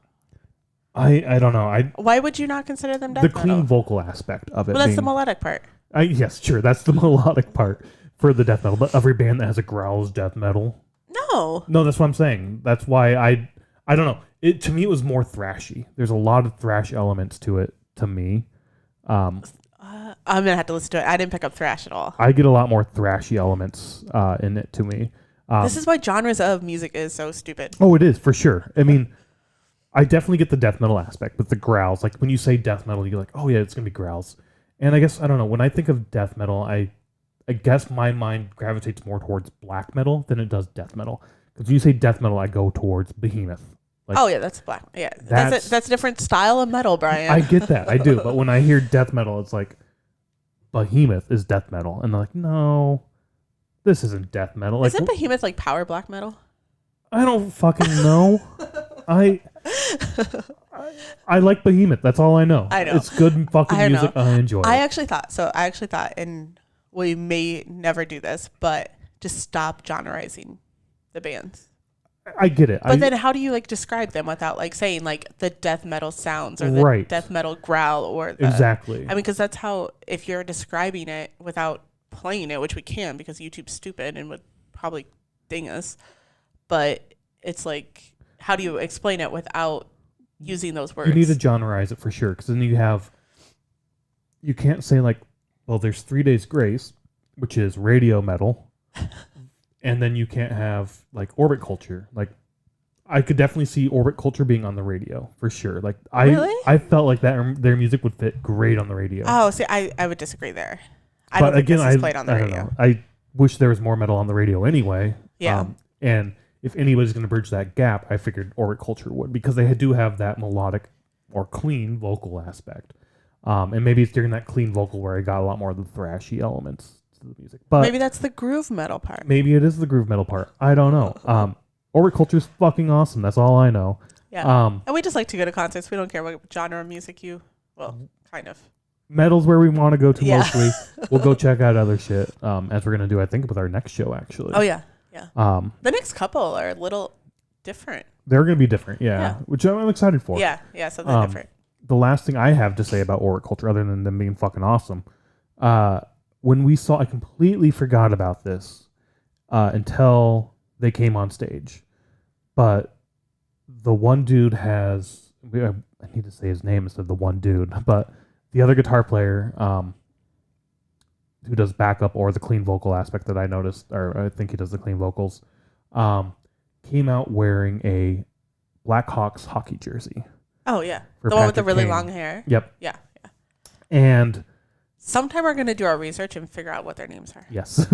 Speaker 1: I don't know.
Speaker 2: Why would you not consider them death
Speaker 1: The
Speaker 2: metal?
Speaker 1: clean vocal aspect of it.
Speaker 2: Well, that's the
Speaker 1: being-
Speaker 2: melodic part.
Speaker 1: yes, sure. That's the melodic part for the death metal. But every band that has a growl is death metal.
Speaker 2: No.
Speaker 1: No, that's what I'm saying. That's why I don't know. To me, it was more thrashy. There's a lot of thrash elements to it. To me,
Speaker 2: I'm gonna have to listen to it. I didn't pick up thrash at all.
Speaker 1: I get a lot more thrashy elements in it. To me,
Speaker 2: This is why genres of music is so stupid.
Speaker 1: oh, it is for sure. I mean, I definitely get the death metal aspect with the growls. Like when you say death metal, you're like, oh yeah, it's gonna be growls. And I guess I don't know. When I think of death metal, I guess my mind gravitates more towards black metal than it does death metal. Because when you say death metal, I go towards Behemoth. Like,
Speaker 2: Oh yeah, that's black. Yeah, that's a different style of metal, Brian.
Speaker 1: I get that, I do. But when I hear death metal, it's like Behemoth is death metal, and they're like, no, this isn't death metal. Like,
Speaker 2: Isn't Behemoth like power black metal?
Speaker 1: I don't fucking know. I like Behemoth. That's all I know.
Speaker 2: I know.
Speaker 1: It's good fucking
Speaker 2: I know.
Speaker 1: music. I enjoy
Speaker 2: I
Speaker 1: it.
Speaker 2: actually thought, and we may never do this, but just stop genreizing the bands.
Speaker 1: I get it.
Speaker 2: But then how do you like describe them without like saying like the death metal sounds or the
Speaker 1: Right.
Speaker 2: death metal growl or the,
Speaker 1: Exactly.
Speaker 2: I mean, because that's how, if you're describing it without playing it, which we can because YouTube's stupid and would probably ding us, but it's like, how do you explain it without using those words?
Speaker 1: You need to genreize it for sure, because then you can't say like, well, there's 3 Days Grace, which is radio metal, and then you can't have like Orbit Culture. Like, I could definitely see Orbit Culture being on the radio for sure. Like,
Speaker 2: Really?
Speaker 1: I felt like that their music would fit great on the radio.
Speaker 2: Oh, see, I would disagree there. I
Speaker 1: But
Speaker 2: don't think
Speaker 1: again,
Speaker 2: this is played on the
Speaker 1: I don't
Speaker 2: radio.
Speaker 1: know. I wish there was more metal on the radio anyway.
Speaker 2: Yeah.
Speaker 1: And if anybody's going to bridge that gap, I figured Orbit Culture would, because they do have that melodic or clean vocal aspect. And maybe it's during that clean vocal where I got a lot more of the thrashy elements to the music. But
Speaker 2: Maybe that's the groove metal part.
Speaker 1: maybe it is the groove metal part. I don't know. Orbit Culture's fucking awesome. That's all I know.
Speaker 2: Yeah. And we just like to go to concerts. We don't care what genre of music kind of.
Speaker 1: Metal's where we want to go to
Speaker 2: Yeah.
Speaker 1: mostly. We'll go check out other shit, as we're going to do, I think, with our next show, actually.
Speaker 2: Oh, yeah. Yeah.
Speaker 1: The
Speaker 2: next couple are a little different.
Speaker 1: They're going to be different, yeah. Which I'm excited for.
Speaker 2: Yeah. Yeah. Something different.
Speaker 1: The last thing I have to say about Orbit Culture, other than them being fucking awesome, when we saw, I completely forgot about this until they came on stage. But the one dude I need to say his name instead of the one dude, but the other guitar player who does backup or the clean vocal aspect that I noticed, or I think he does the clean vocals, came out wearing a Blackhawks hockey jersey.
Speaker 2: Oh, yeah.
Speaker 1: For
Speaker 2: The one with the
Speaker 1: Patrick
Speaker 2: really
Speaker 1: Kane.
Speaker 2: long hair.
Speaker 1: Yep.
Speaker 2: Yeah. Yeah.
Speaker 1: And
Speaker 2: Sometime we're going to do our research and figure out what their names are.
Speaker 1: yes,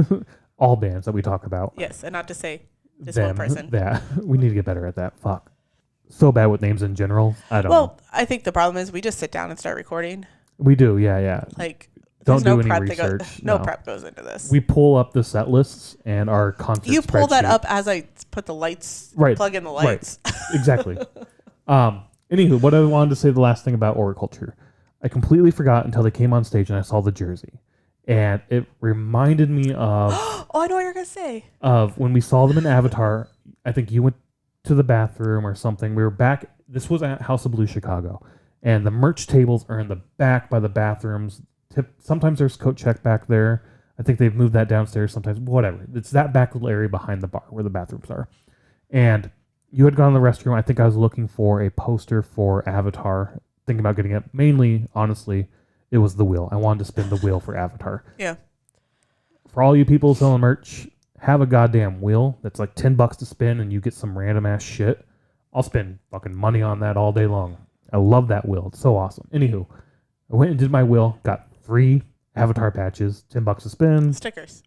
Speaker 1: all bands that we talk about.
Speaker 2: Yes. And not to say just
Speaker 1: them,
Speaker 2: one person.
Speaker 1: Yeah, we need to get better at that. Fuck. So bad with names in general. I don't know.
Speaker 2: Well, I think the problem is we just sit down and start recording.
Speaker 1: We do, yeah.
Speaker 2: Like,
Speaker 1: Don't
Speaker 2: there's no
Speaker 1: do any
Speaker 2: prep
Speaker 1: research.
Speaker 2: no
Speaker 1: no
Speaker 2: prep goes into this.
Speaker 1: We pull up the set lists and our concert
Speaker 2: You pull that
Speaker 1: spreadsheet.
Speaker 2: up as I put the lights,
Speaker 1: Right.
Speaker 2: plug in the lights.
Speaker 1: Exactly. Anywho, what I wanted to say, the last thing about Orbit Culture, I completely forgot until they came on stage and I saw the jersey. And it reminded me of
Speaker 2: Oh, I know what you're going to say.
Speaker 1: of when we saw them in Avatar. I think you went to the bathroom or something. We were back. This was at House of Blue Chicago. And the merch tables are in the back by the bathrooms. Sometimes there's coat check back there. I think they've moved that downstairs sometimes. Whatever. It's that back little area behind the bar where the bathrooms are. And you had gone to the restroom. I think I was looking for a poster for Avatar, thinking about getting it. Mainly, honestly, it was the wheel. I wanted to spin the wheel for Avatar.
Speaker 2: Yeah.
Speaker 1: For all you people selling merch, have a goddamn wheel that's like $10 to spin and you get some random ass shit. I'll spend fucking money on that all day long. I love that wheel. It's so awesome. Anywho, I went and did my wheel, got 3 Avatar patches, $10 a spin.
Speaker 2: Stickers.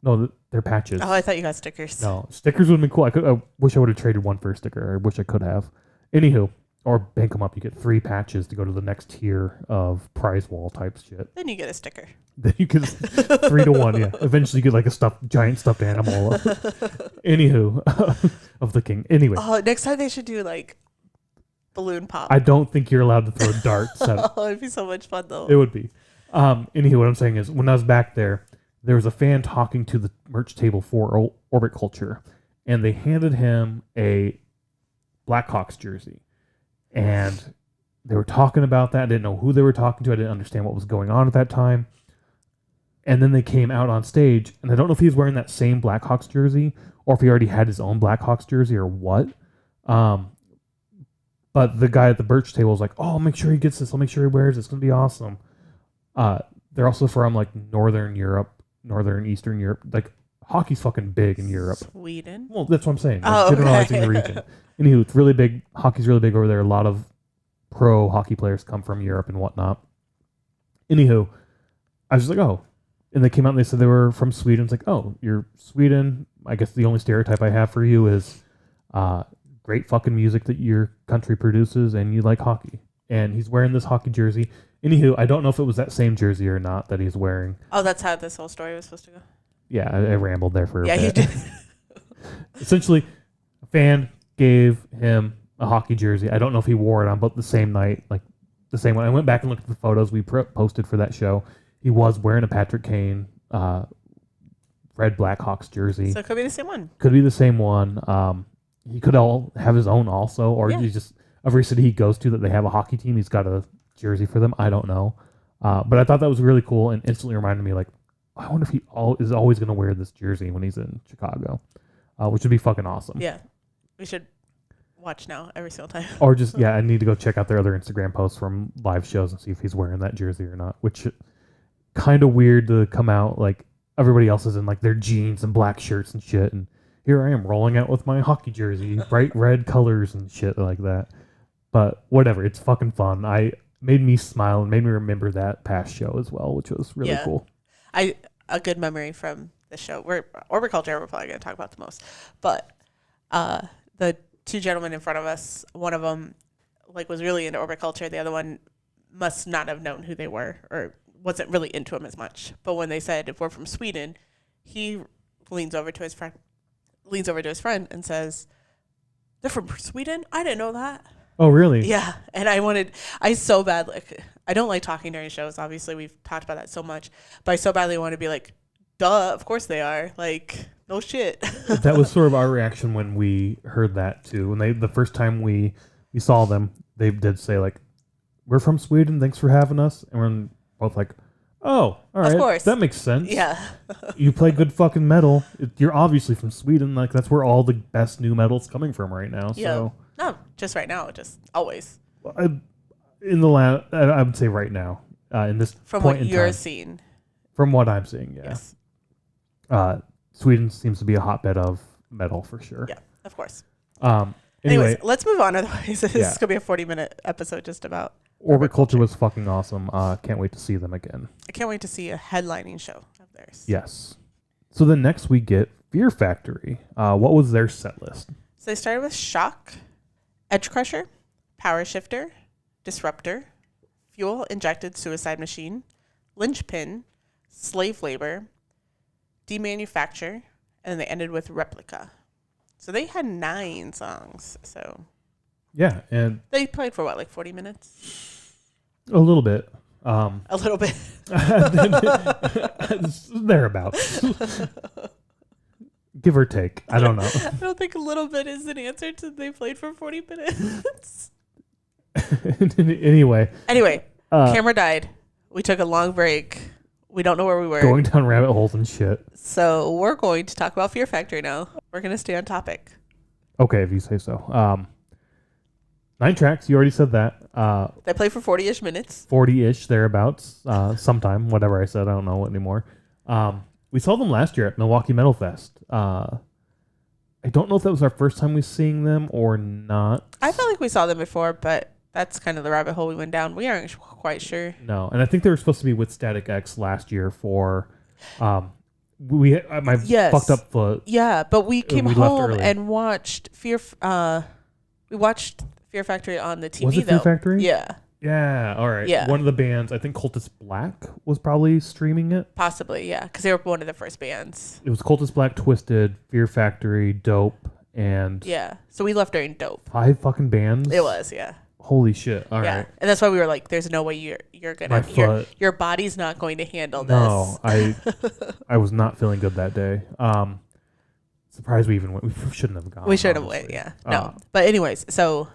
Speaker 1: No, they're patches.
Speaker 2: Oh, I thought you got stickers.
Speaker 1: No, stickers would have been cool. I wish I would have traded one for a sticker. I wish I could have. Anywho, or bank them up. You get 3 patches to go to the next tier of prize wall type shit.
Speaker 2: Then you get a sticker.
Speaker 1: Then you get 3 to 1. Yeah. Eventually, you get like a giant stuffed animal. Anywho, of the king. Anyway,
Speaker 2: Oh, next time they should do like balloon pop.
Speaker 1: I don't think you're allowed to throw darts at
Speaker 2: Oh, it'd be so much fun though.
Speaker 1: It would be. Anywho, what I'm saying is, when I was back there was a fan talking to the merch table for Orbit Culture, and they handed him a Blackhawks jersey. And they were talking about that. I didn't know who they were talking to. I didn't understand what was going on at that time. And then they came out on stage, and I don't know if he was wearing that same Blackhawks jersey, or if he already had his own Blackhawks jersey, or what. But the guy at the merch table was like, "Oh, I'll make sure he gets this. I'll make sure he wears it. It's gonna be awesome." They're also from like Northern Eastern Europe. Like, hockey's fucking big in Europe.
Speaker 2: Sweden.
Speaker 1: Well, that's what I'm saying.
Speaker 2: Oh,
Speaker 1: Generalizing
Speaker 2: okay.
Speaker 1: the region. Anywho, it's really big. Hockey's really big over there. A lot of pro hockey players come from Europe and whatnot. Anywho, I was just like, oh. And they came out and they said they were from Sweden. It's like, oh, you're Sweden. I guess the only stereotype I have for you is great fucking music that your country produces and you like hockey. And he's wearing this hockey jersey. Anywho, I don't know if it was that same jersey or not that he's wearing.
Speaker 2: Oh, that's how this whole story was supposed to go.
Speaker 1: Yeah, I rambled there for a
Speaker 2: Yeah,
Speaker 1: bit.
Speaker 2: you did.
Speaker 1: Essentially, a fan gave him a hockey jersey. I don't know if he wore it on both the same night, like the same one. I went back and looked at the photos we posted for that show. He was wearing a Patrick Kane red Blackhawks jersey.
Speaker 2: So it could be the same one.
Speaker 1: Could be the same one. He could all have his own also, or he just every city he goes to that they have a hockey team, he's got a jersey for them. I don't know, but I thought that was really cool and instantly reminded me like, I wonder if he is always going to wear this jersey when he's in Chicago, which would be fucking awesome.
Speaker 2: Yeah, we should watch now every single time.
Speaker 1: Or just I need to go check out their other Instagram posts from live shows and see if he's wearing that jersey or not. Which kind of weird to come out like everybody else is in like their jeans and black shirts and shit, and here I am rolling out with my hockey jersey, bright red colors and shit like that. But whatever, it's fucking fun. Made me smile and made me remember that past show as well, which was really cool.
Speaker 2: A good memory from the show. Orbit Culture we're probably going to talk about the most, but the two gentlemen in front of us, one of them like was really into Orbit Culture, the other one must not have known who they were or wasn't really into them as much. But when they said if we're from Sweden, he leans over to his friend and says, "They're from Sweden? I didn't know that."
Speaker 1: Oh, really?
Speaker 2: Yeah. And I so bad, like, I don't like talking during shows. Obviously, we've talked about that so much. But I so badly want to be like, duh, of course they are. Like, no shit.
Speaker 1: That was sort of our reaction when we heard that, too. When the first time we saw them, they did say, like, "We're from Sweden. Thanks for having us." And we're both like, "Oh, all right. Of course. That makes sense.
Speaker 2: Yeah.
Speaker 1: You play good fucking metal. You're obviously from Sweden. Like, that's where all the best new metal's coming from right now."
Speaker 2: Yeah.
Speaker 1: So.
Speaker 2: No, just right now, just always.
Speaker 1: I would say right now, in this
Speaker 2: from
Speaker 1: point
Speaker 2: what
Speaker 1: in
Speaker 2: you're
Speaker 1: time,
Speaker 2: seeing.
Speaker 1: From what I'm seeing, yeah.
Speaker 2: Yes.
Speaker 1: Sweden seems to be a hotbed of metal for sure.
Speaker 2: Yeah, of course.
Speaker 1: Anyway,
Speaker 2: Anyways, let's move on. Otherwise, this is gonna be a 40-minute episode just about
Speaker 1: Orbit Culture was fucking awesome. Can't wait to see them again.
Speaker 2: I can't wait to see a headlining show of theirs.
Speaker 1: Yes. So then next we get Fear Factory. What was their set list?
Speaker 2: So they started with Shock, Edge Crusher, Power Shifter, Disruptor, Fuel Injected Suicide Machine, Linchpin, Slave Labor, Demanufacture, and then they ended with Replica. So they had 9 songs. So
Speaker 1: yeah, and
Speaker 2: they played for what, like 40 minutes?
Speaker 1: A little bit.
Speaker 2: A little bit.
Speaker 1: Thereabouts. Give or take. I don't know.
Speaker 2: I don't think a little bit is an answer to they played for 40 minutes.
Speaker 1: Anyway,
Speaker 2: camera died. We took a long break. We don't know where we were.
Speaker 1: Going down rabbit holes and shit.
Speaker 2: So we're going to talk about Fear Factory now. We're going to stay on topic.
Speaker 1: Okay, if you say so. 9 tracks. You already said that.
Speaker 2: They play for 40-ish minutes.
Speaker 1: 40-ish, thereabouts. Sometime, whatever I said. I don't know anymore. We saw them last year at Milwaukee Metal Fest. I don't know if that was our first time we seeing them or not.
Speaker 2: I felt like we saw them before, but that's kind of the rabbit hole we went down. We aren't quite sure.
Speaker 1: No, and I think they were supposed to be with Static X last year for my fucked up foot.
Speaker 2: Yeah, but we came home and watched Fear. We watched Fear Factory on the TV.
Speaker 1: Was it Fear Factory?
Speaker 2: Yeah.
Speaker 1: Yeah. All right.
Speaker 2: Yeah.
Speaker 1: One of the bands, I think Cultist Black was probably streaming it.
Speaker 2: Possibly, yeah, because they were one of the first bands.
Speaker 1: It was Cultist Black, Twisted, Fear Factory, Dope, and
Speaker 2: So we left during Dope.
Speaker 1: 5 fucking bands.
Speaker 2: It was, yeah.
Speaker 1: Holy shit! All right.
Speaker 2: And that's why we were like, "There's no way you're gonna your body's not going to handle this."
Speaker 1: No, I was not feeling good that day. Surprised we even went. We shouldn't have gone.
Speaker 2: We should have went. Yeah. No. But anyways, so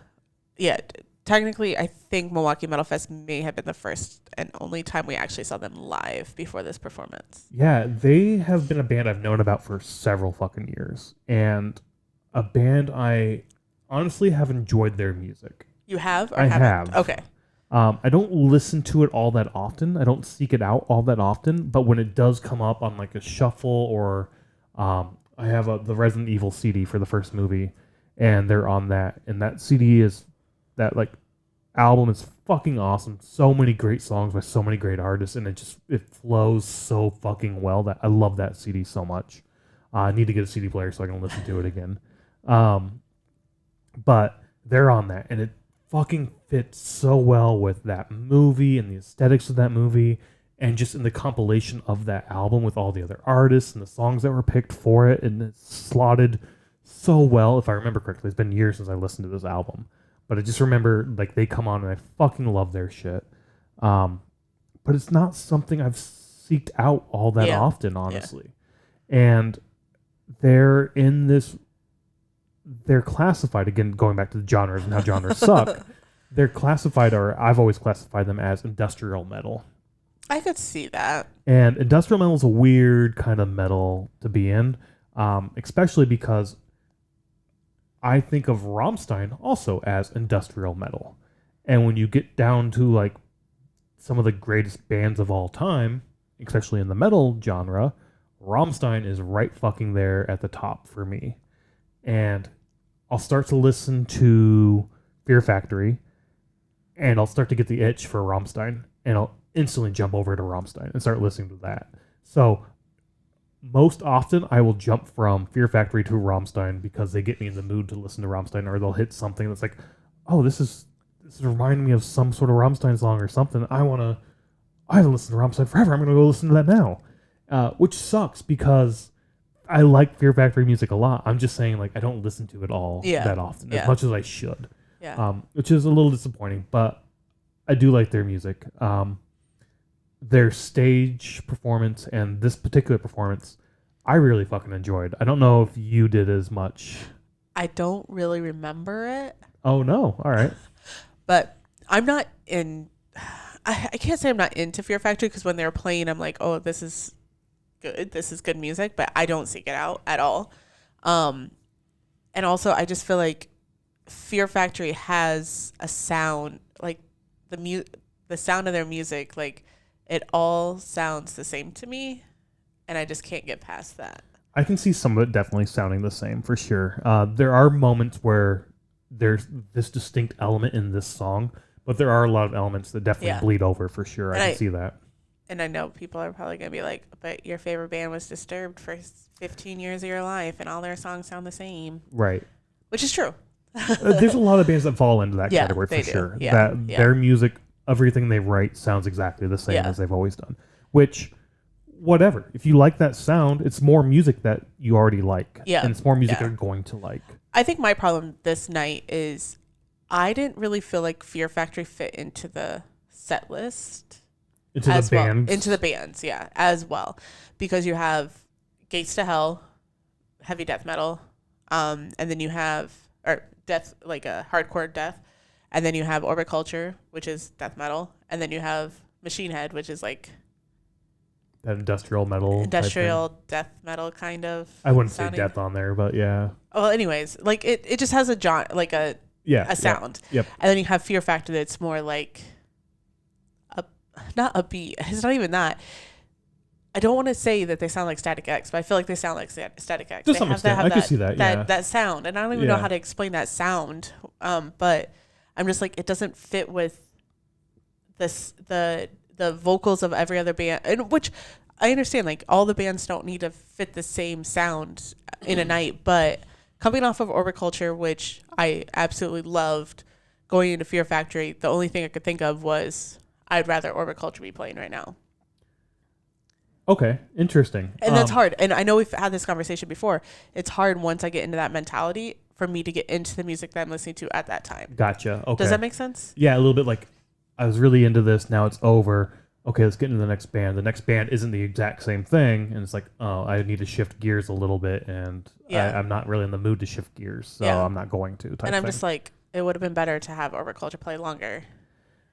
Speaker 2: yeah, technically, I think Milwaukee Metal Fest may have been the first and only time we actually saw them live before this performance.
Speaker 1: Yeah, they have been a band I've known about for several fucking years, and a band I honestly have enjoyed their music.
Speaker 2: You have? Or
Speaker 1: I
Speaker 2: haven't?
Speaker 1: have.
Speaker 2: Okay.
Speaker 1: I don't listen to it all that often. I don't seek it out all that often. But when it does come up on like a shuffle or I have the Resident Evil CD for the first movie, and they're on that. And that CD that album is fucking awesome. So many great songs by so many great artists, and it flows so fucking well that I love that CD so much. I need to get a CD player so I can listen to it again. But they're on that, and it fucking fits so well with that movie and the aesthetics of that movie, and just in the compilation of that album with all the other artists and the songs that were picked for it, and it's slotted so well. If I remember correctly, it's been years since I listened to this album, but I just remember like they come on and I fucking love their shit. But it's not something I've seeked out all that
Speaker 2: Yeah.
Speaker 1: often, honestly. And they're in this, they're classified, again, going back to the genres and how genres suck. They're classified, or I've always classified them as industrial metal.
Speaker 2: I could see that.
Speaker 1: And industrial metal is a weird kind of metal to be in, especially because I think of Rammstein also as industrial metal. And when you get down to like some of the greatest bands of all time, especially in the metal genre, Rammstein is right fucking there at the top for me. And I'll start to listen to Fear Factory, and I'll start to get the itch for Rammstein, and I'll instantly jump over to Rammstein and start listening to that. So most often I will jump from Fear Factory to Rammstein because they get me in the mood to listen to Rammstein, or they'll hit something that's like, oh, this is reminding me of some sort of Rammstein song or something. I haven't listened to Rammstein forever. I'm going to go listen to that now. Which sucks because I like Fear Factory music a lot. I'm just saying, like, I don't listen to it all that often, as much as I should.
Speaker 2: Yeah.
Speaker 1: Which is a little disappointing, but I do like their music. Their stage performance and this particular performance, I really fucking enjoyed. I don't know if you did as much.
Speaker 2: I don't really remember it.
Speaker 1: Oh, no. All right.
Speaker 2: But I'm not in... I can't say I'm not into Fear Factory because when they were playing, I'm like, oh, this is good. This is good music, but I don't seek it out at all. And also, I just feel like Fear Factory has a sound, like the sound of their music, like it all sounds the same to me, and I just can't get past that.
Speaker 1: I can see some of it definitely sounding the same for sure. There are moments where there's this distinct element in this song, but there are a lot of elements that definitely bleed over for sure. I can see that.
Speaker 2: And I know people are probably going to be like, but your favorite band was Disturbed for 15 years of your life, and all their songs sound the same.
Speaker 1: Right.
Speaker 2: Which is true.
Speaker 1: There's a lot of bands that fall into that category for sure.
Speaker 2: Yeah.
Speaker 1: Their music, everything they write sounds exactly the same as they've always done. Which, whatever. If you like that sound, it's more music that you already like.
Speaker 2: Yeah.
Speaker 1: And it's more music you're going to like.
Speaker 2: I think my problem this night is I didn't really feel like Fear Factory fit into the set list.
Speaker 1: Into the bands?
Speaker 2: Into the bands, yeah, as well. Because you have Gates to Hell, heavy death metal, and then you have, or death, like a hardcore death, and then you have Orbit Culture, which is death metal, and then you have Machine Head, which is like
Speaker 1: that industrial metal.
Speaker 2: Industrial death metal kind of.
Speaker 1: I wouldn't say death on there, but yeah.
Speaker 2: Well, anyways, like it just has a sound.
Speaker 1: Yep.
Speaker 2: And then you have Fear Factor that's more like not upbeat. It's not even that. I don't want to say that they sound like Static X, but I feel like they sound like Static X.
Speaker 1: To some extent, I can see that.
Speaker 2: That sound, and I don't even know how to explain that sound. But I'm just like, it doesn't fit with this the vocals of every other band, and which I understand. Like all the bands don't need to fit the same sound in a night, but coming off of Orbit Culture, which I absolutely loved, going into Fear Factory, the only thing I could think of was I'd rather Orbit Culture be playing right now.
Speaker 1: Okay, interesting.
Speaker 2: And that's hard. And I know we've had this conversation before. It's hard once I get into that mentality for me to get into the music that I'm listening to at that time.
Speaker 1: Gotcha. Okay.
Speaker 2: Does that make sense?
Speaker 1: Yeah, a little bit like I was really into this. Now it's over. Okay, let's get into the next band. The next band isn't the exact same thing. And it's like, oh, I need to shift gears a little bit. And I'm not really in the mood to shift gears. So I'm not going to.
Speaker 2: And I'm just like, it would have been better to have Orbit Culture play longer.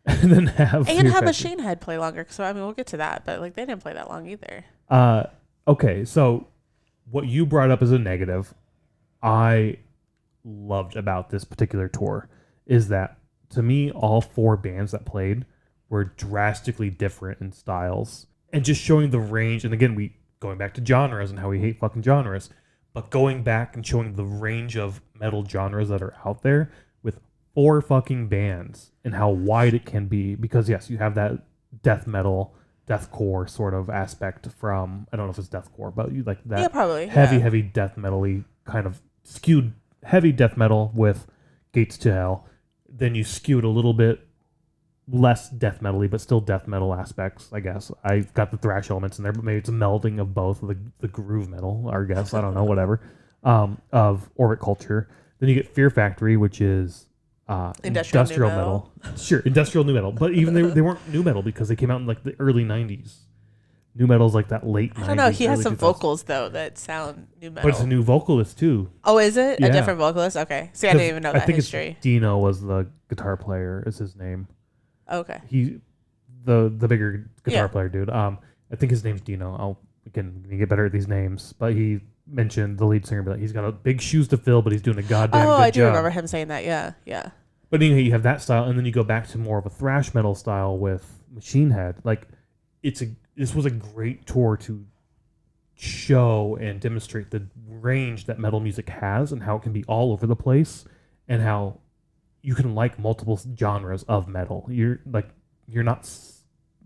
Speaker 1: And then have
Speaker 2: Machine Head play longer. So I mean, we'll get to that, but like they didn't play that long either.
Speaker 1: Okay, so what you brought up as a negative, I loved about this particular tour is that to me, all four bands that played were drastically different in styles and just showing the range. And again, going back to genres and how we hate fucking genres, but going back and showing the range of metal genres that are out there with four fucking bands and how wide it can be. Because yes, you have that death metal, deathcore sort of aspect from, I don't know if it's deathcore, but you like that heavy death metal-y kind of skewed heavy death metal with Gates to Hell. Then you skewed a little bit less death metal-y, but still death metal aspects, I guess. I got the thrash elements in there, but maybe it's a melding of both, the groove metal, I guess, I don't know, whatever, of Orbit Culture. Then you get Fear Factory, which is industrial metal. Sure, industrial new metal. But even they weren't new metal because they came out in like the early 90s. New metal's like that late 90s.
Speaker 2: I don't know. He has
Speaker 1: early
Speaker 2: some
Speaker 1: 2000s.
Speaker 2: vocals though that sound new metal.
Speaker 1: But it's a new vocalist too.
Speaker 2: Oh, is it
Speaker 1: Yeah.
Speaker 2: a different vocalist? Okay. See, I didn't even know that
Speaker 1: I think
Speaker 2: history.
Speaker 1: it's Dino was the guitar player. Is his name?
Speaker 2: Okay.
Speaker 1: He, the bigger guitar
Speaker 2: Yeah.
Speaker 1: player dude. I think his name's Dino. I'll again get better at these names, but he mentioned the lead singer, but he's got a big shoes to fill, but he's doing a goddamn good
Speaker 2: I do
Speaker 1: job.
Speaker 2: remember him saying that. Yeah, yeah.
Speaker 1: But anyway, you have that style, and then you go back to more of a thrash metal style with Machine Head. Like, this was a great tour to show and demonstrate the range that metal music has and how it can be all over the place and how you can like multiple genres of metal. You're not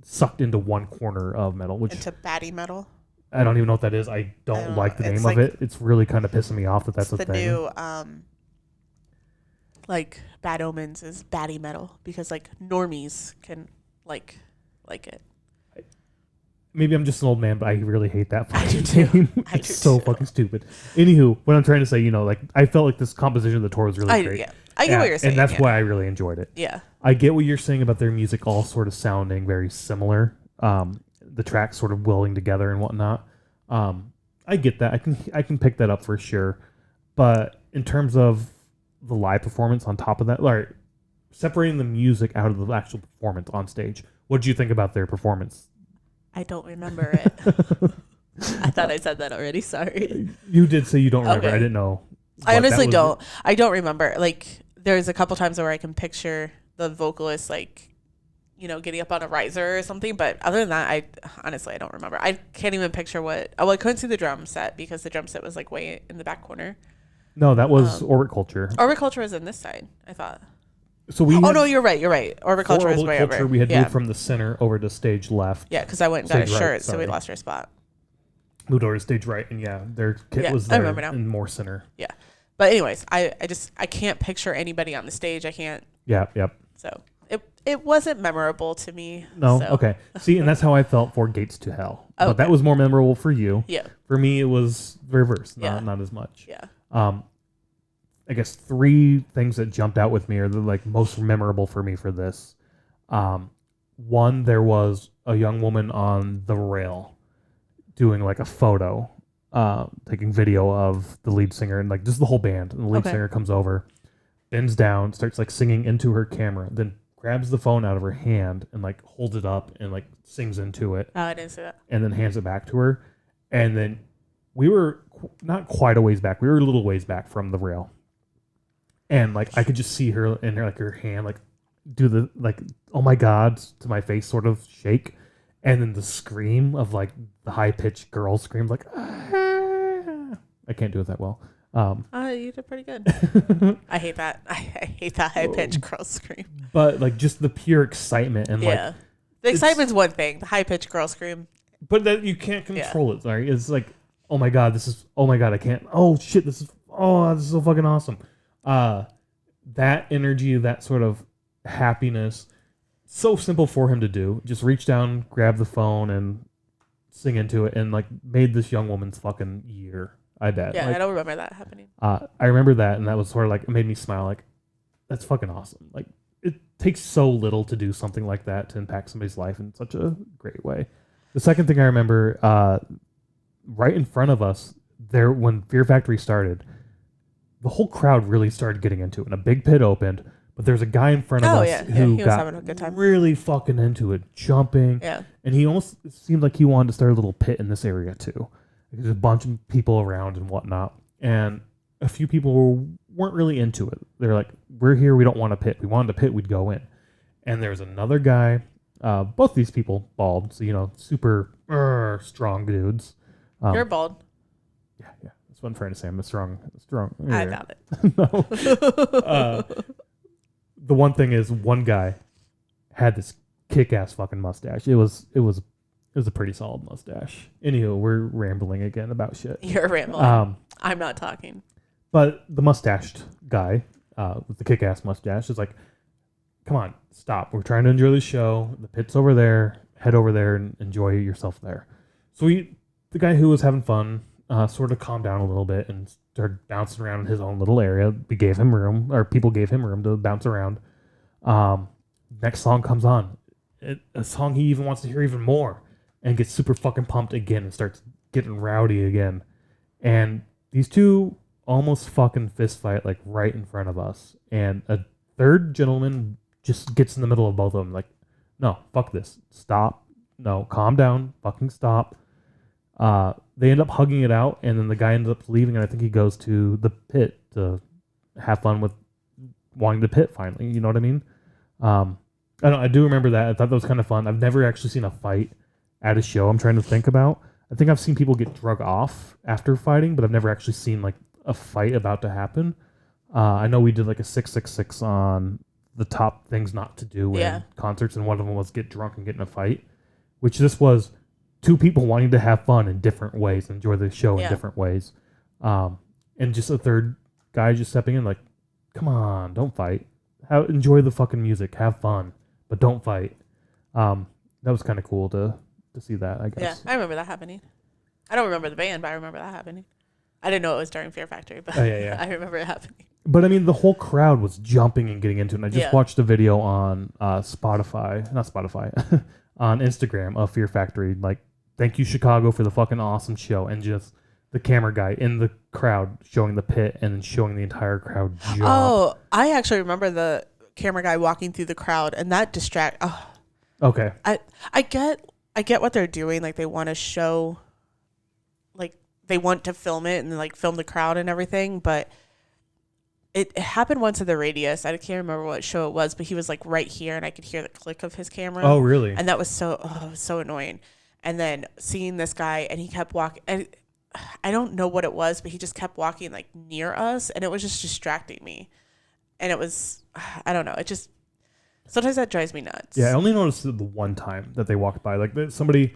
Speaker 1: sucked into one corner of metal, which
Speaker 2: into baddie metal.
Speaker 1: I don't even know what that is. I don't like the name of it. It's really kind of pissing me off that that's a
Speaker 2: the
Speaker 1: thing.
Speaker 2: New like Bad Omens is baddie metal because like normies can like it.
Speaker 1: Maybe I'm just an old man, but I really hate that
Speaker 2: I do
Speaker 1: fucking
Speaker 2: too.
Speaker 1: name. It's so fucking stupid. Anywho, what I'm trying to say, like, I felt like this composition of the tour was really great.
Speaker 2: Yeah. I get what you're saying.
Speaker 1: And that's why I really enjoyed it.
Speaker 2: Yeah.
Speaker 1: I get what you're saying about their music all sort of sounding very similar. The tracks sort of welding together and whatnot. I get that. I can pick that up for sure. But in terms of the live performance on top of that, like separating the music out of the actual performance on stage, what did you think about their performance?
Speaker 2: I don't remember it. I thought I said that already. Sorry.
Speaker 1: You did say you don't remember.
Speaker 2: Okay.
Speaker 1: I didn't know.
Speaker 2: I honestly don't. I don't remember. Like, there's a couple times where I can picture the vocalist, like, getting up on a riser or something. But other than that, I don't remember. I can't even picture what. Oh, I couldn't see the drum set because the drum set was like way in the back corner.
Speaker 1: No, that was Orbit Culture.
Speaker 2: Orbit Culture was in this side, I thought.
Speaker 1: So we.
Speaker 2: Oh no, you're right. You're right. Orbit Culture is way over.
Speaker 1: We had moved from the center over to stage left.
Speaker 2: Yeah, because I went and got a shirt, so we lost our spot.
Speaker 1: Moved over to stage right, and their kit was there
Speaker 2: I remember now.
Speaker 1: and more center.
Speaker 2: Yeah, but anyways, I can't picture anybody on the stage. I can't.
Speaker 1: Yeah. Yep.
Speaker 2: So it wasn't memorable to me.
Speaker 1: No.
Speaker 2: So.
Speaker 1: Okay. See, and that's how I felt for Gates to Hell.
Speaker 2: Okay.
Speaker 1: But that was more memorable for you.
Speaker 2: Yeah.
Speaker 1: For me, it was the reverse. Not as much.
Speaker 2: Yeah.
Speaker 1: I guess 3 things that jumped out with me are the like most memorable for me for this. One, there was a young woman on the rail doing like a photo, taking video of the lead singer and like just the whole band. And the lead singer comes over, bends down, starts like singing into her camera, then grabs the phone out of her hand and like holds it up and like sings into it.
Speaker 2: Oh, I didn't see that.
Speaker 1: And then hands it back to her. And then we were not quite a ways back. We were a little ways back from the rail. And like I could just see her and her hand like do the like oh my god to my face sort of shake, and then the scream of like the high pitched girl scream like I can't do it that well.
Speaker 2: You did pretty good. I hate that. I hate that high pitched girl scream.
Speaker 1: But like just the pure excitement and like
Speaker 2: the excitement's one thing. The high pitched girl scream.
Speaker 1: But that you can't control it. Sorry, it's like oh my god I can't. Oh shit, this is so fucking awesome. That energy, that sort of happiness, so simple for him to do. Just reach down, grab the phone, and sing into it, and like made this young woman's fucking year. I bet.
Speaker 2: Yeah,
Speaker 1: like,
Speaker 2: I don't remember that happening.
Speaker 1: I remember that, and that was sort of like it made me smile. Like that's fucking awesome. Like it takes so little to do something like that to impact somebody's life in such a great way. The second thing I remember, right in front of us, there when Fear Factory started. The whole crowd really started getting into it, and a big pit opened. But there's a guy in front of us who
Speaker 2: he was
Speaker 1: got
Speaker 2: having a good time.
Speaker 1: really fucking into it, jumping.
Speaker 2: Yeah,
Speaker 1: and he almost seemed like he wanted to start a little pit in this area too. There's a bunch of people around and whatnot, and a few people weren't really into it. They're like, "We're here. We don't want to pit. We wanted to pit. We'd go in." And there's another guy. Both these people bald, so super strong dudes.
Speaker 2: You're bald.
Speaker 1: Yeah. That's what I'm trying to say. I'm a strong.
Speaker 2: I
Speaker 1: Yeah.
Speaker 2: doubt it.
Speaker 1: No. The one thing is, one guy had this kick-ass fucking mustache. It was a pretty solid mustache. Anywho, we're rambling again about shit.
Speaker 2: You're rambling. I'm not talking.
Speaker 1: But the mustached guy with the kick-ass mustache is like, "Come on, stop. We're trying to enjoy the show. The pit's over there. Head over there and enjoy yourself there." So the guy who was having fun. Sort of calmed down a little bit and started bouncing around in his own little area. We gave him room, or people gave him room to bounce around. Next song comes on. A song he even wants to hear even more. and gets super fucking pumped again and starts getting rowdy again. And these two almost fucking fist fight like right in front of us. And a third gentleman just gets in the middle of both of them. Like, no, fuck this. Stop. No, calm down. Fucking stop. They end up hugging it out, and then the guy ends up leaving, and I think he goes to the pit to have fun with wanting to pit finally. You know what I mean? I do remember that. I thought that was kind of fun. I've never actually seen a fight at a show. I'm trying to think about. I think I've seen people get drug off after fighting, but I've never actually seen like a fight about to happen. I know we did like a 666 on the top things not to do in concerts, and one of them was get drunk and get in a fight, which this was two people wanting to have fun in different ways, enjoy the show in different ways. And just a third guy just stepping in like, come on, don't fight. Enjoy the fucking music, have fun, but don't fight. That was kind of cool to see that, I guess.
Speaker 2: Yeah, I remember that happening. I don't remember the band, but I remember that happening. I didn't know it was during Fear Factory, but I remember it happening.
Speaker 1: But I mean, the whole crowd was jumping and getting into it. And I just watched a video on on Instagram of Fear Factory. Like, thank you, Chicago, for the fucking awesome show. And just the camera guy in the crowd showing the pit and then showing the entire crowd jump.
Speaker 2: Oh, I actually remember the camera guy walking through the crowd, and that
Speaker 1: Okay.
Speaker 2: I get what they're doing. Like, they want to show, like, they want to film it and like film the crowd and everything, but it happened once at the Radius. I can't remember what show it was, but he was like right here, and I could hear the click of his camera.
Speaker 1: Oh, really?
Speaker 2: And that was so annoying. And then seeing this guy, and he kept walking, and I don't know what it was, but he just kept walking like near us, and it was just distracting me. And it was, I don't know, it just, sometimes that drives me nuts.
Speaker 1: Yeah, I only noticed it the one time that they walked by. Like, somebody,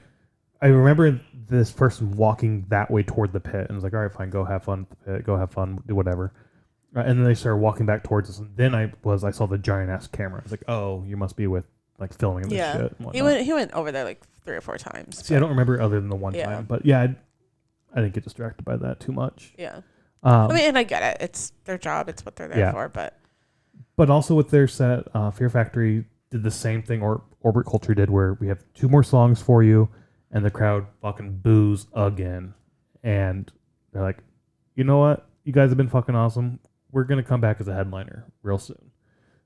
Speaker 1: I remember this person walking that way toward the pit, and was like, all right, fine, go have fun at the pit, go have fun, do whatever. And then they started walking back towards us, and then I saw the giant ass camera. I was like, oh, you must be with like filming this shit. And
Speaker 2: he went over there like 3 or 4 times.
Speaker 1: See, I don't remember other than the one time, but yeah, I didn't get distracted by that too much.
Speaker 2: Yeah, I mean, and I get it. It's their job. It's what they're there for. But
Speaker 1: also with their set, Fear Factory did the same thing Orbit Culture did, where we have 2 more songs for you, and the crowd fucking boos again, and they're like, you know what? You guys have been fucking awesome. We're going to come back as a headliner real soon.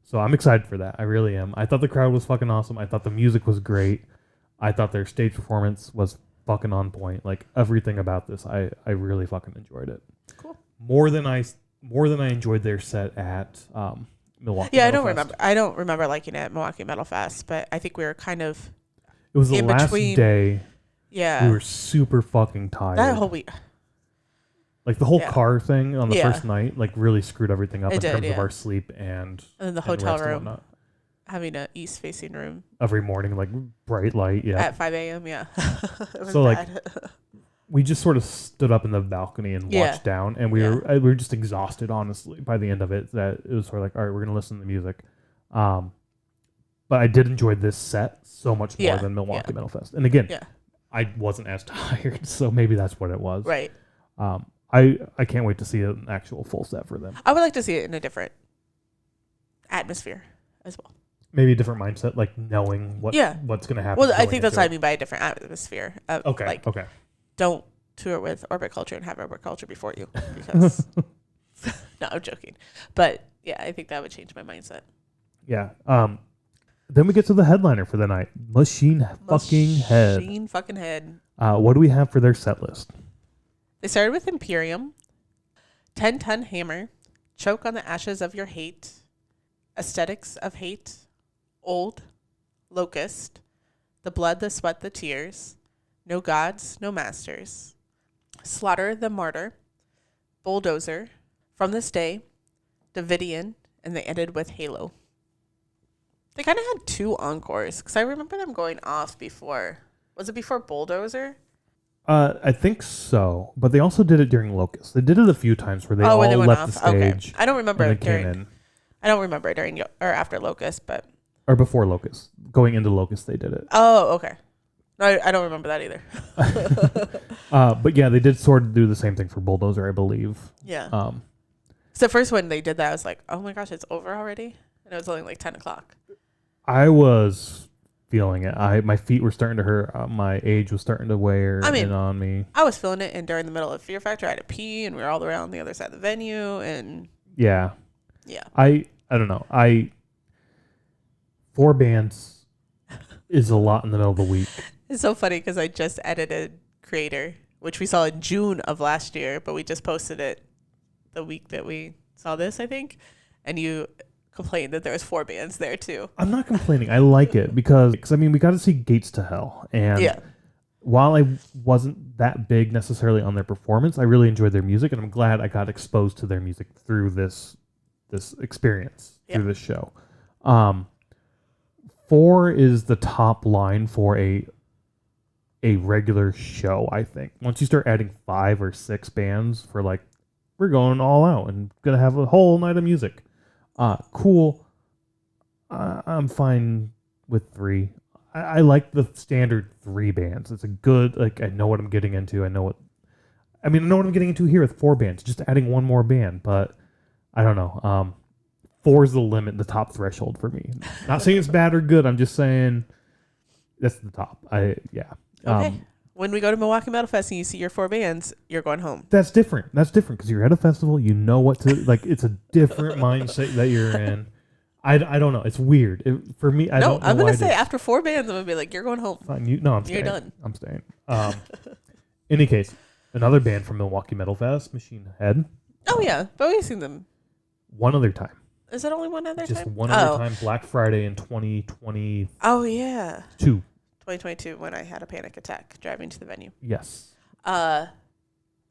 Speaker 1: So I'm excited for that. I really am. I thought the crowd was fucking awesome. I thought the music was great. I thought their stage performance was fucking on point. Like, everything about this, I really fucking enjoyed it.
Speaker 2: Cool.
Speaker 1: More than I enjoyed their set at Milwaukee.
Speaker 2: Yeah,
Speaker 1: Metal Fest.
Speaker 2: I don't remember liking it at Milwaukee Metal Fest, but I think we were kind of.
Speaker 1: It was the last day.
Speaker 2: Yeah.
Speaker 1: We were super fucking tired.
Speaker 2: That whole week.
Speaker 1: Like, the whole car thing on the first night, like, really screwed everything up in terms of our sleep and
Speaker 2: then the hotel room, having an east-facing room
Speaker 1: every morning, like bright light,
Speaker 2: at 5 a.m. Yeah, it was
Speaker 1: so
Speaker 2: bad.
Speaker 1: Like, we just sort of stood up in the balcony and watched down, and we were just exhausted, honestly, by the end of it. That it was sort of like, all right, we're gonna listen to the music. But I did enjoy this set so much more than Milwaukee Metal Fest, and again, I wasn't as tired, so maybe that's what it was.
Speaker 2: Right.
Speaker 1: I can't wait to see an actual full set for them.
Speaker 2: I would like to see it in a different atmosphere as well.
Speaker 1: Maybe a different mindset, like knowing what's going to happen.
Speaker 2: Well, I think that's what I mean by a different atmosphere.
Speaker 1: Okay.
Speaker 2: Don't tour with Orbit Culture and have Orbit Culture before you. Because no, I'm joking. But yeah, I think that would change my mindset.
Speaker 1: Yeah. Then we get to the headliner for the night, Machine Fucking Head.
Speaker 2: Machine Fucking Head.
Speaker 1: What do we have for their set list?
Speaker 2: They started with Imperium, 10-Ton Hammer, Choke on the Ashes of Your Hate, Aesthetics of Hate, Old, Locust, The Blood, the Sweat, the Tears, No Gods, No Masters, Slaughter the Martyr, Bulldozer, From This Day, Davidian, and they ended with Halo. They kind of had 2 encores, because I remember them going off before. Was it before Bulldozer?
Speaker 1: I think so, but they also did it during Locust. They did it a few times where they all left the stage.
Speaker 2: Okay. I don't remember
Speaker 1: it during
Speaker 2: or after Locust, but
Speaker 1: or before Locust. Going into Locust, they did it.
Speaker 2: Oh, okay. No, I don't remember that either.
Speaker 1: But yeah, they did sort of do the same thing for Bulldozer, I believe.
Speaker 2: Yeah. So first when they did that, I was like, oh my gosh, it's over already, and it was only like 10 o'clock.
Speaker 1: I was feeling it. My feet were starting to hurt. My age was starting to wear in on me.
Speaker 2: I was feeling it, and during the middle of Fear Factor, I had to pee, and we were all around the other side of the venue, and
Speaker 1: yeah. I don't know. 4 bands is a lot in the middle of the week.
Speaker 2: It's so funny because I just edited Creator, which we saw in June of last year, but we just posted it the week that we saw this, I think, and you complained that there was 4 bands there too.
Speaker 1: I'm not complaining. I like it because I mean we got to see Gates to Hell, and while I wasn't that big necessarily on their performance, I really enjoyed their music, and I'm glad I got exposed to their music through this experience, through this show. 4 is the top line for a regular show, I think. Once you start adding 5 or 6 bands for like, we're going all out and gonna have a whole night of music. Cool. I'm fine with 3. I like the standard 3 bands. It's a good, like, I know what I'm getting into. I know what I'm getting into here with 4 bands. Just adding one more band, but I don't know. 4 is the limit, the top threshold for me. Not saying it's bad or good. I'm just saying that's the top.
Speaker 2: Okay. When we go to Milwaukee Metal Fest and you see your 4 bands, you're going home.
Speaker 1: That's different. Because you're at a festival. You know what to like. It's a different mindset that you're in. I don't know. It's weird for me. I don't know.
Speaker 2: I'm gonna say after 4 bands, I'm gonna be like, you're going home.
Speaker 1: Fine.
Speaker 2: I'm
Speaker 1: staying.
Speaker 2: You're done.
Speaker 1: I'm staying. Any case, another band from Milwaukee Metal Fest, Machine Head.
Speaker 2: Oh yeah, but we've seen them
Speaker 1: one other time.
Speaker 2: Is it only one other time?
Speaker 1: Just one other time. Black Friday in 2020.
Speaker 2: Oh yeah.
Speaker 1: 2022
Speaker 2: when I had a panic attack driving to the venue.
Speaker 1: Yes.
Speaker 2: But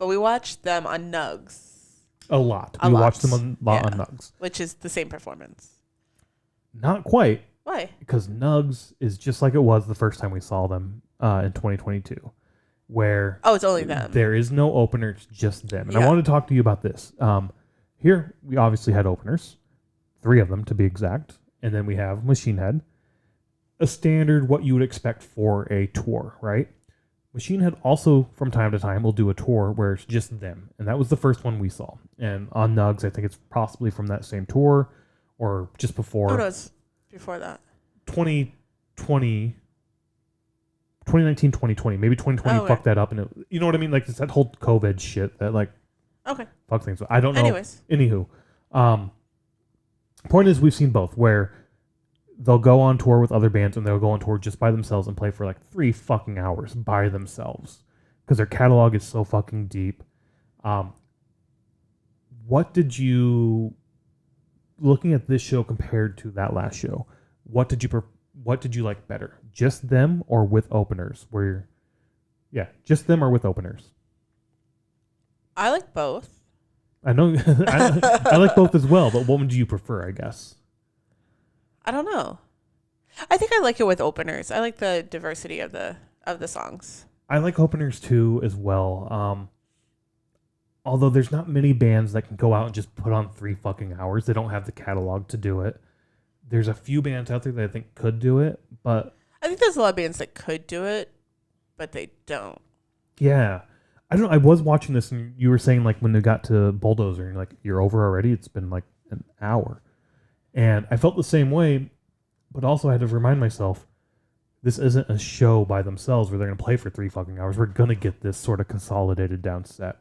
Speaker 2: we watched them on Nugs.
Speaker 1: A lot. We watched them on Nugs.
Speaker 2: Which is the same performance.
Speaker 1: Not quite.
Speaker 2: Why?
Speaker 1: Because Nugs is just like it was the first time we saw them in 2022. Where
Speaker 2: it's only them.
Speaker 1: There is no opener, it's just them. And I want to talk to you about this. Here, we obviously had openers. 3 of them, to be exact. And then we have Machine Head. A standard, what you would expect for a tour, right? Machine Head also, from time to time, will do a tour where it's just them. And that was the first one we saw. And on Nugs, I think it's possibly from that same tour or just before.
Speaker 2: Oh, no, it's before that.
Speaker 1: 2019, 2020. Maybe 2020 fucked that up. And you know what I mean? Like, it's that whole COVID shit that, like, fuck things. I don't know.
Speaker 2: Anyways.
Speaker 1: Anywho. Point is, we've seen both, where they'll go on tour with other bands and they'll go on tour just by themselves and play for like 3 fucking hours by themselves because their catalog is so fucking deep. What did you, looking at this show compared to that last show, what did you like better? Just them or with openers? Just them or with openers?
Speaker 2: I like both.
Speaker 1: I know I like both as well, but what would you prefer, I guess?
Speaker 2: I don't know. I think I like it with openers. I like the diversity of the songs.
Speaker 1: I like openers too as well. Although there's not many bands that can go out and just put on 3 fucking hours. They don't have the catalog to do it. There's a few bands out there that I think could do it, but
Speaker 2: I think there's a lot of bands that could do it, but they don't.
Speaker 1: Yeah. I don't know. I was watching this and you were saying like when they got to Bulldozer and like you're over already. It's been like an hour. And I felt the same way, but also I had to remind myself this isn't a show by themselves where they're going to play for 3 fucking hours. We're going to get this sort of consolidated down set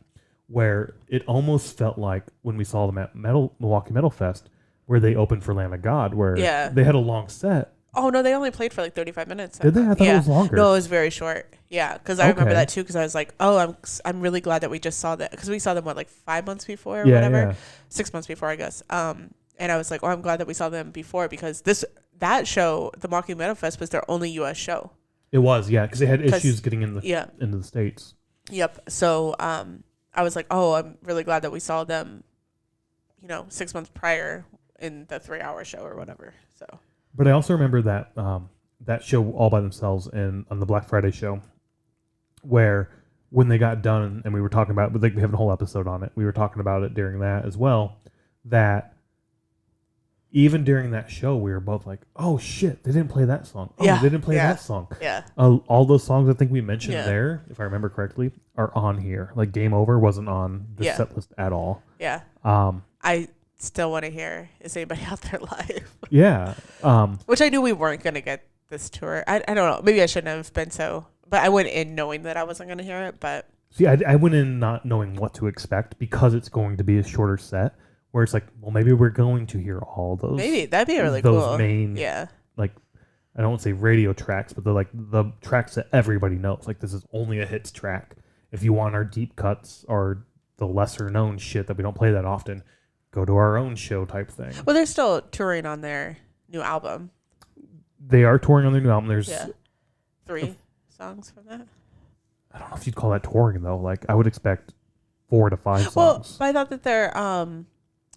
Speaker 1: where it almost felt like when we saw them at Milwaukee Metal Fest where they opened for Lamb of God where they had a long set.
Speaker 2: Oh, no, they only played for like 35 minutes.
Speaker 1: Did they? I thought it was longer.
Speaker 2: No, it was very short. Yeah, because I remember that too because I was like, I'm really glad that we just saw that because we saw them, like 5 months before or whatever? Yeah. 6 months before, I guess. And I was like, I'm glad that we saw them before because that show, the Milwaukee Metal Fest, was their only U.S. show.
Speaker 1: It was, yeah, because they had issues getting into the States.
Speaker 2: Yep. So I was like, I'm really glad that we saw them, 6 months prior in the 3-hour show or whatever. So.
Speaker 1: But I also remember that show all by themselves on the Black Friday show, where when they got done and we were talking about, like we have a whole episode on it. We were talking about it during that as well. That even during that show, we were both like, "Oh shit, they didn't play that song. Oh, they didn't play that song."
Speaker 2: Yeah.
Speaker 1: All those songs I think we mentioned there, if I remember correctly, are on here. Like Game Over wasn't on the set list at all.
Speaker 2: Yeah. I still want to hear Is Anybody Out There Live?
Speaker 1: Yeah.
Speaker 2: Which I knew we weren't going to get this tour. I don't know. Maybe I shouldn't have been so, but I went in knowing that I wasn't going to hear it. But
Speaker 1: See, I went in not knowing what to expect because it's going to be a shorter set. Where it's like, well, maybe we're going to hear all those.
Speaker 2: maybe that'd be really
Speaker 1: those
Speaker 2: cool.
Speaker 1: main,
Speaker 2: Yeah.
Speaker 1: like, I don't want to say radio tracks, but they're like the tracks that everybody knows. Like, this is only a hits track. If you want our deep cuts or the lesser known shit that we don't play that often, go to our own show type thing.
Speaker 2: Well, they're still touring on their new album.
Speaker 1: They are touring on their new album. There's
Speaker 2: 3 songs from that.
Speaker 1: I don't know if you'd call that touring though. Like, I would expect 4 to 5 songs.
Speaker 2: Well, I thought that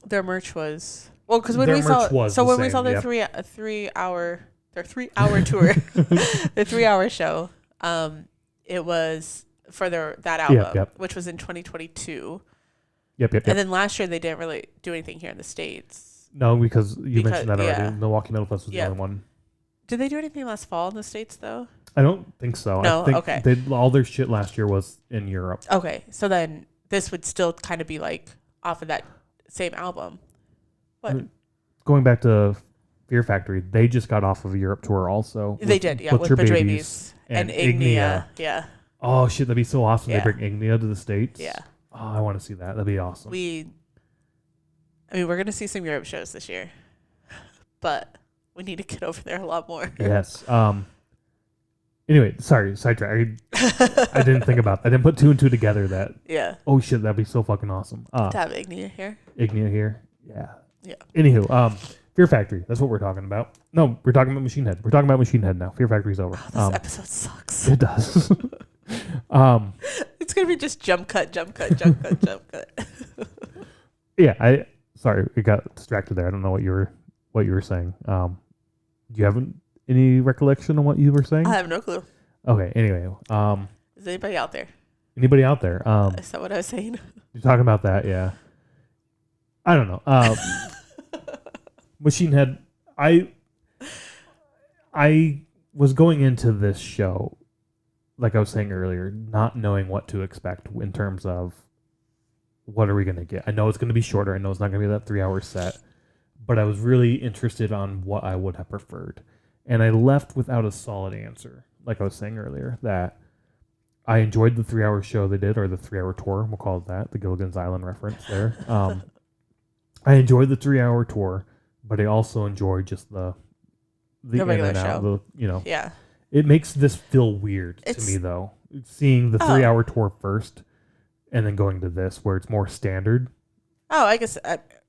Speaker 2: their merch was because when
Speaker 1: Their
Speaker 2: we
Speaker 1: merch
Speaker 2: saw
Speaker 1: was
Speaker 2: so
Speaker 1: the
Speaker 2: when we
Speaker 1: same,
Speaker 2: saw their
Speaker 1: yep.
Speaker 2: 3-hour tour, the 3-hour show, it was for that album,
Speaker 1: Yep.
Speaker 2: which was in 2022.
Speaker 1: Yep.
Speaker 2: And then last year they didn't really do anything here in the States.
Speaker 1: No, because you mentioned that already.
Speaker 2: yeah.
Speaker 1: Milwaukee Metal Fest was the
Speaker 2: Yeah.
Speaker 1: only one.
Speaker 2: Did they do anything last fall in the States though?
Speaker 1: I don't think so.
Speaker 2: No?
Speaker 1: I think
Speaker 2: Okay.
Speaker 1: all their shit last year was in Europe.
Speaker 2: Okay, so then this would still kind of be like off of that same album. What?
Speaker 1: Going back to Fear Factory, they just got off of a Europe tour also.
Speaker 2: They did, yeah, with Butcher Babies and Ignia. Yeah.
Speaker 1: Oh shit, that'd be so awesome.
Speaker 2: Yeah.
Speaker 1: They bring Ignia to the States.
Speaker 2: Yeah.
Speaker 1: Oh, I want to see that. That'd be awesome.
Speaker 2: We're gonna see some Europe shows this year, but we need to get over there a lot more.
Speaker 1: Yes. Anyway, sorry, sidetrack. I didn't think about that. I didn't put 2 and 2 together that,
Speaker 2: Yeah.
Speaker 1: oh shit, that'd be so fucking awesome.
Speaker 2: To have Ignia here.
Speaker 1: Ignia here. Yeah.
Speaker 2: Yeah.
Speaker 1: Anywho, Fear Factory. That's what we're talking about. No, we're talking about Machine Head. We're talking about Machine Head now. Fear Factory's over.
Speaker 2: Oh, this episode sucks.
Speaker 1: It does.
Speaker 2: It's gonna be just jump cut, jump cut, jump cut, jump cut.
Speaker 1: Yeah, sorry, we got distracted there. I don't know what you were saying. Do you have any recollection on what you were saying?
Speaker 2: I have no clue.
Speaker 1: Okay, anyway,
Speaker 2: Is anybody out there?
Speaker 1: anybody out there?
Speaker 2: Is that what I was saying?
Speaker 1: You're talking about that, yeah. I don't know. Machine Head, I was going into this show, like I was saying earlier, not knowing what to expect in terms of what are we going to get. I know it's going to be shorter. I know it's not going to be that 3-hour set, but I was really interested on what I would have preferred. And I left without a solid answer. Like I was saying earlier, that I enjoyed the 3-hour show they did, or the 3-hour tour, we'll call it that, the Gilligan's Island reference there. I enjoyed the 3-hour tour, but I also enjoyed just the in
Speaker 2: regular
Speaker 1: and out.
Speaker 2: show.
Speaker 1: Yeah. It makes this feel weird to me, though. Seeing the 3-hour tour first and then going to this, where it's more standard.
Speaker 2: Oh, I guess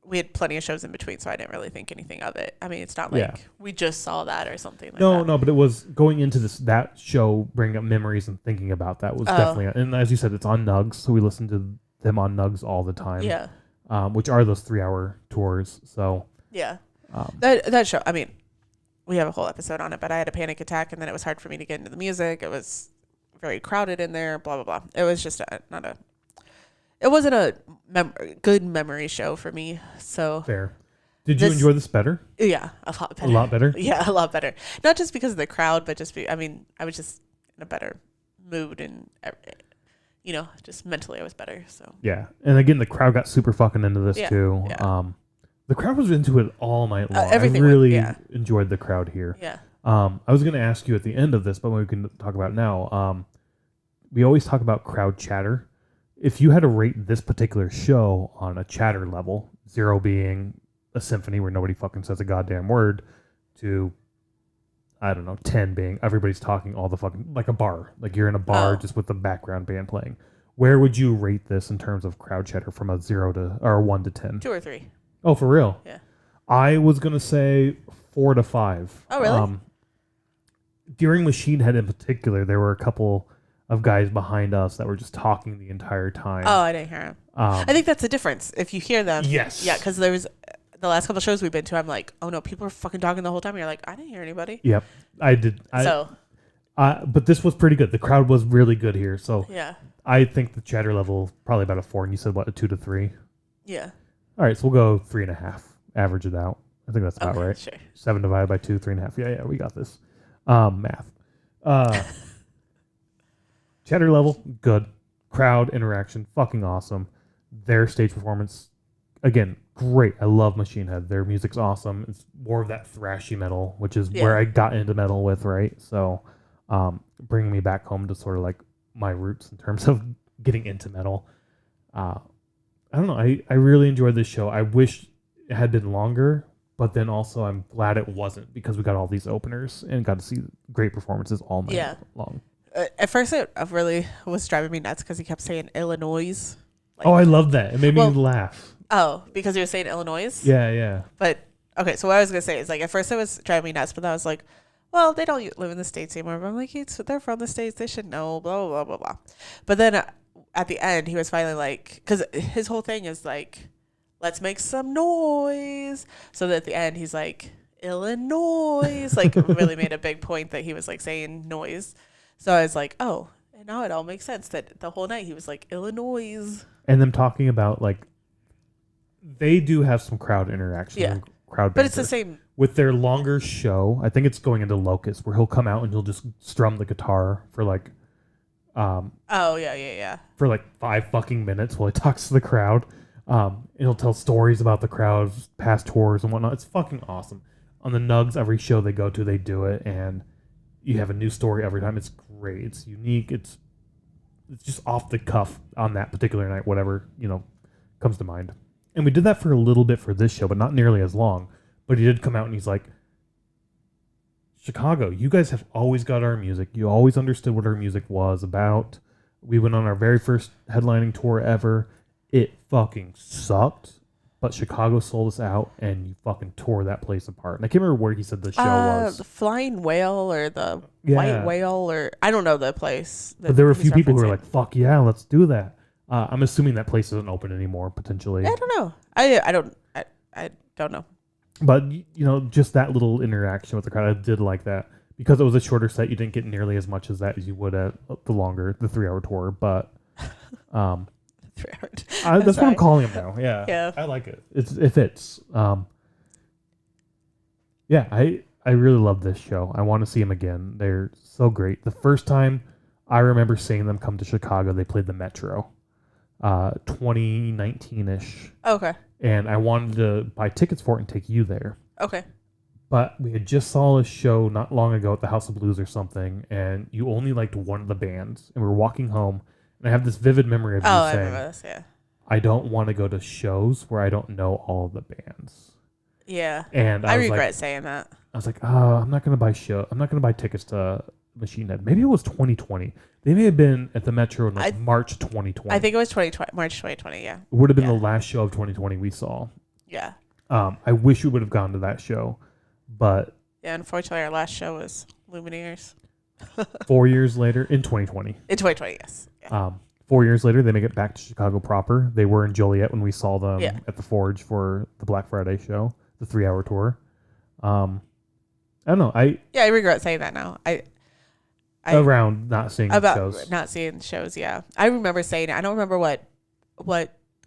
Speaker 2: we had plenty of shows in between, so I didn't really think anything of it. I mean, it's not like we just saw that or something like that.
Speaker 1: No, but it was going into that show, bringing up memories and thinking about that was definitely, and as you said, it's on Nugs, so we listen to them on Nugs all the time.
Speaker 2: Yeah.
Speaker 1: Which are those 3-hour tours. So
Speaker 2: yeah, that show. I mean, we have a whole episode on it, but I had a panic attack, and then it was hard for me to get into the music. It was very crowded in there. Blah blah blah. It was just It wasn't a good memory show for me. So
Speaker 1: fair. Did you enjoy this better?
Speaker 2: Yeah, a lot better.
Speaker 1: A lot better?
Speaker 2: Yeah, a lot better. Not just because of the crowd, but just I was just in a better mood and just mentally I was better. So
Speaker 1: yeah, and again, the crowd got super fucking into this too.
Speaker 2: Yeah.
Speaker 1: The crowd was into it all night long.
Speaker 2: Everything
Speaker 1: I really enjoyed the crowd here.
Speaker 2: Yeah.
Speaker 1: I was going to ask you at the end of this, but we can talk about it now. We always talk about crowd chatter. If you had to rate this particular show on a chatter level, 0 being a symphony where nobody fucking says a goddamn word, to, I don't know, 10 being everybody's talking all the fucking, like a bar. Like you're in a bar just with the background band playing. Where would you rate this in terms of crowd chatter from a 1 to 10?
Speaker 2: 2 or 3.
Speaker 1: Oh, for real?
Speaker 2: Yeah.
Speaker 1: I was going to say 4 to 5.
Speaker 2: Oh, really?
Speaker 1: During Machine Head in particular, there were a couple of guys behind us that were just talking the entire time.
Speaker 2: Oh, I didn't hear them. I think that's the difference. If you hear them.
Speaker 1: Yes.
Speaker 2: Yeah, because there was the last couple of shows we've been to, I'm like, oh no, people are fucking talking the whole time. And you're like, I didn't hear anybody.
Speaker 1: Yep. I did. But this was pretty good. The crowd was really good here. So
Speaker 2: yeah.
Speaker 1: I think the chatter level probably about a 4. And you said, what, a 2 to 3?
Speaker 2: Yeah.
Speaker 1: All right. So we'll go 3.5. Average it out. I think that's about right.
Speaker 2: Sure.
Speaker 1: 7 divided by 2, 3.5. Yeah, we got this. Math. Chatter level, good. Crowd interaction, fucking awesome. Their stage performance, again, great. I love Machine Head. Their music's awesome. It's more of that thrashy metal, which is
Speaker 2: Yeah.
Speaker 1: where I got into metal with, right? So, bringing me back home to sort of like my roots in terms of getting into metal. Uh, I don't know. I really enjoyed this show. I wish it had been longer, but then also I'm glad it wasn't because we got all these openers and got to see great performances all night
Speaker 2: Yeah.
Speaker 1: long.
Speaker 2: At first, it really was driving me nuts because he kept saying Illinois. Like,
Speaker 1: Oh, I love that. It made me
Speaker 2: Well-
Speaker 1: laugh.
Speaker 2: oh, because he was saying Illinois?
Speaker 1: Yeah, yeah.
Speaker 2: But, okay, so what I was going to say is, like, at first it was driving me nuts, but then I was like, well, they don't live in the States anymore. But I'm like, they're from the States. They should know, blah, blah, blah, blah. But then at the end, he was finally like, because his whole thing is like, let's make some noise. So that at the end, he's like, Illinois. Like, really made a big point that he was like saying noise. So I was like, oh, and now it all makes sense that the whole night he was like, Illinois.
Speaker 1: And them talking about like they do have some crowd interaction,
Speaker 2: Yeah.
Speaker 1: and crowd
Speaker 2: But it's the
Speaker 1: banter.
Speaker 2: same.
Speaker 1: With their longer show. I think it's going into Locust, where he'll come out and he'll just strum the guitar for like
Speaker 2: Oh, yeah.
Speaker 1: for like 5 fucking minutes while he talks to the crowd. And he'll tell stories about the crowd's past tours and whatnot. It's fucking awesome. On the Nugs, every show they go to, they do it, and you have a new story every time. It's great. It's unique. It's just off the cuff on that particular night, whatever, comes to mind. And we did that for a little bit for this show, but not nearly as long. But he did come out and he's like, Chicago, you guys have always got our music. You always understood what our music was about. We went on our very first headlining tour ever. It fucking sucked, but Chicago sold us out, and you fucking tore that place apart. And I can't remember where he said the show was.
Speaker 2: The Flying Whale or the
Speaker 1: Yeah.
Speaker 2: White Whale, or I don't know the place.
Speaker 1: But there were a
Speaker 2: he's
Speaker 1: few people who were
Speaker 2: referencing.
Speaker 1: like, fuck yeah, let's do that. I'm assuming that place isn't open anymore, potentially.
Speaker 2: I don't know. I don't know.
Speaker 1: But, just that little interaction with the crowd, I did like that. Because it was a shorter set, you didn't get nearly as much as that as you would at the 3-hour tour. But
Speaker 2: 3 hours.
Speaker 1: that's what I'm calling them now. Yeah.
Speaker 2: Yeah.
Speaker 1: I like it. It fits. Yeah, I really love this show. I want to see them again. They're so great. The first time I remember seeing them come to Chicago, they played the Metro, 2019-ish.
Speaker 2: Okay.
Speaker 1: And I wanted to buy tickets for it and take you there.
Speaker 2: Okay.
Speaker 1: But we had just saw a show not long ago at the House of Blues or something, and you only liked one of the bands. And we were walking home, and I have this vivid memory of you
Speaker 2: I
Speaker 1: saying,
Speaker 2: remember this. Yeah.
Speaker 1: I don't want to go to shows where I don't know all of the bands.
Speaker 2: Yeah.
Speaker 1: And
Speaker 2: I
Speaker 1: was
Speaker 2: regret
Speaker 1: like,
Speaker 2: saying that.
Speaker 1: I was like, oh, I'm not going to buy tickets to Machine Head. Maybe it was 2020. They may have been at the Metro in March 2020.
Speaker 2: I think it was March 2020. Yeah.
Speaker 1: It would have been
Speaker 2: Yeah.
Speaker 1: the last show of 2020 we saw.
Speaker 2: Yeah.
Speaker 1: I wish we would have gone to that show, but
Speaker 2: Yeah. Unfortunately, our last show was Lumineers
Speaker 1: 4 years later, in 2020,
Speaker 2: in 2020. Yes. Yeah.
Speaker 1: 4 years later, they make it back to Chicago proper. They were in Joliet when we saw them
Speaker 2: Yeah.
Speaker 1: at the Forge for the Black Friday show, the 3-hour tour. I don't know. I
Speaker 2: regret saying that now. I
Speaker 1: around not seeing
Speaker 2: about
Speaker 1: shows.
Speaker 2: not seeing shows. Yeah. I remember saying it. I don't remember what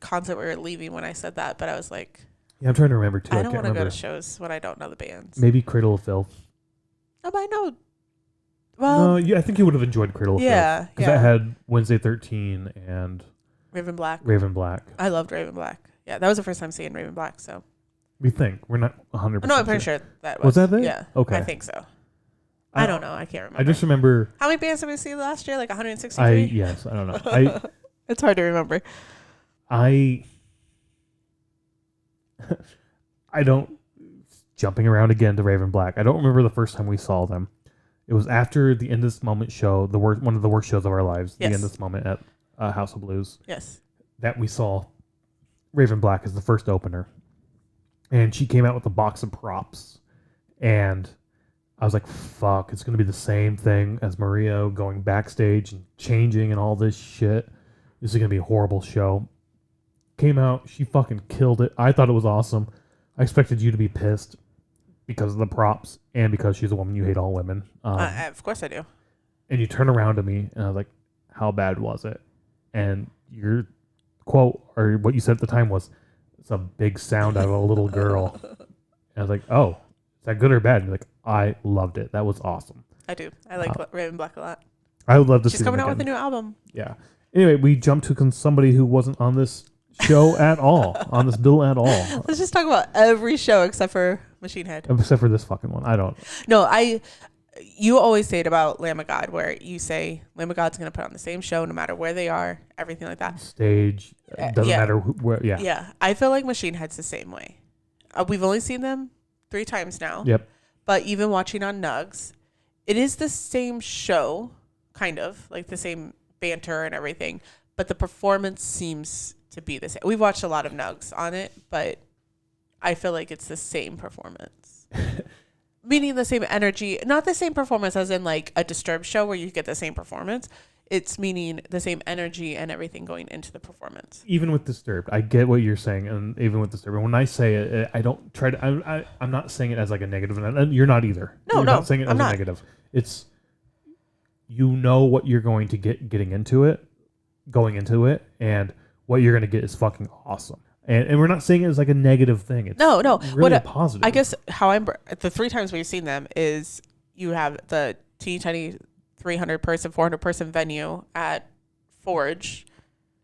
Speaker 2: concert we were leaving when I said that, but I was like,
Speaker 1: Yeah, I'm trying to remember too.
Speaker 2: I
Speaker 1: I
Speaker 2: don't
Speaker 1: can't
Speaker 2: want to go
Speaker 1: remember.
Speaker 2: to shows when I don't know the bands.
Speaker 1: Maybe Cradle of Filth.
Speaker 2: Oh, but I know.
Speaker 1: No,
Speaker 2: Well,
Speaker 1: yeah, I think you would have enjoyed Cradle of
Speaker 2: yeah,
Speaker 1: Filth. Because
Speaker 2: yeah.
Speaker 1: that had Wednesday 13 and
Speaker 2: Raven Black.
Speaker 1: Raven Black.
Speaker 2: I loved Raven Black. Yeah, that was the first time seeing Raven Black. So
Speaker 1: We think. We're not 100%.
Speaker 2: no, I'm pretty sure that was.
Speaker 1: Was that it?
Speaker 2: Yeah.
Speaker 1: Okay.
Speaker 2: I think so. I don't know. I can't remember.
Speaker 1: I just remember.
Speaker 2: How many bands did we see last year? Like 163.
Speaker 1: Yes, I don't know.
Speaker 2: It's hard to remember.
Speaker 1: I don't, jumping around again to Raven Black. I don't remember the first time we saw them. It was after the End of This Moment show, one of the worst shows of our lives,
Speaker 2: Yes.
Speaker 1: the End of This Moment at House of Blues,
Speaker 2: Yes.
Speaker 1: that we saw Raven Black as the first opener. And she came out with a box of props. And I was like, fuck, it's going to be the same thing as Maria going backstage and changing and all this shit. This is going to be a horrible show. Came out, she fucking killed it. I thought it was awesome. I expected you to be pissed because of the props and because she's a woman. You hate all women.
Speaker 2: Of course I do.
Speaker 1: And you turn around to me and I was like, how bad was it? And your quote, or what you said at the time was, it's a big sound out of a little girl. And I was like, oh, is that good or bad? And you're like, I loved it. That was awesome.
Speaker 2: I do. I like Raven Black a lot.
Speaker 1: I would love to see
Speaker 2: She's coming
Speaker 1: them
Speaker 2: out with a
Speaker 1: again.
Speaker 2: new album.
Speaker 1: Yeah. Anyway, we jumped to somebody who wasn't on this show at all, on this bill at all,
Speaker 2: Let's just talk about every show except for Machine Head.
Speaker 1: except for this fucking one. I don't.
Speaker 2: No, you always say it about Lamb of God, where you say Lamb of God's going to put on the same show no matter where they are, everything like that.
Speaker 1: Stage doesn't matter where. Yeah.
Speaker 2: Yeah, I feel like Machine Head's the same way. We've only seen them 3 times now.
Speaker 1: Yep.
Speaker 2: But even watching on Nugs, it is the same show, kind of like the same banter and everything, but the performance seems to be the same. We've watched a lot of Nugs on it, but I feel like it's the same performance. Meaning the same energy, not the same performance as in like a Disturbed show where you get the same performance. It's meaning the same energy and everything going into the performance.
Speaker 1: Even with Disturbed, I get what you're saying, and even with Disturbed, when I say it, I don't try to. I'm not saying it as like a negative, and you're not either. You're not saying it as a negative. It's what you're going to getting into it, going into it, and what you're going to get is fucking awesome. And we're not saying it as like a negative thing. It's really positive.
Speaker 2: I guess the 3 times we've seen them is you have the teeny tiny 300 person, 400 person venue at Forge.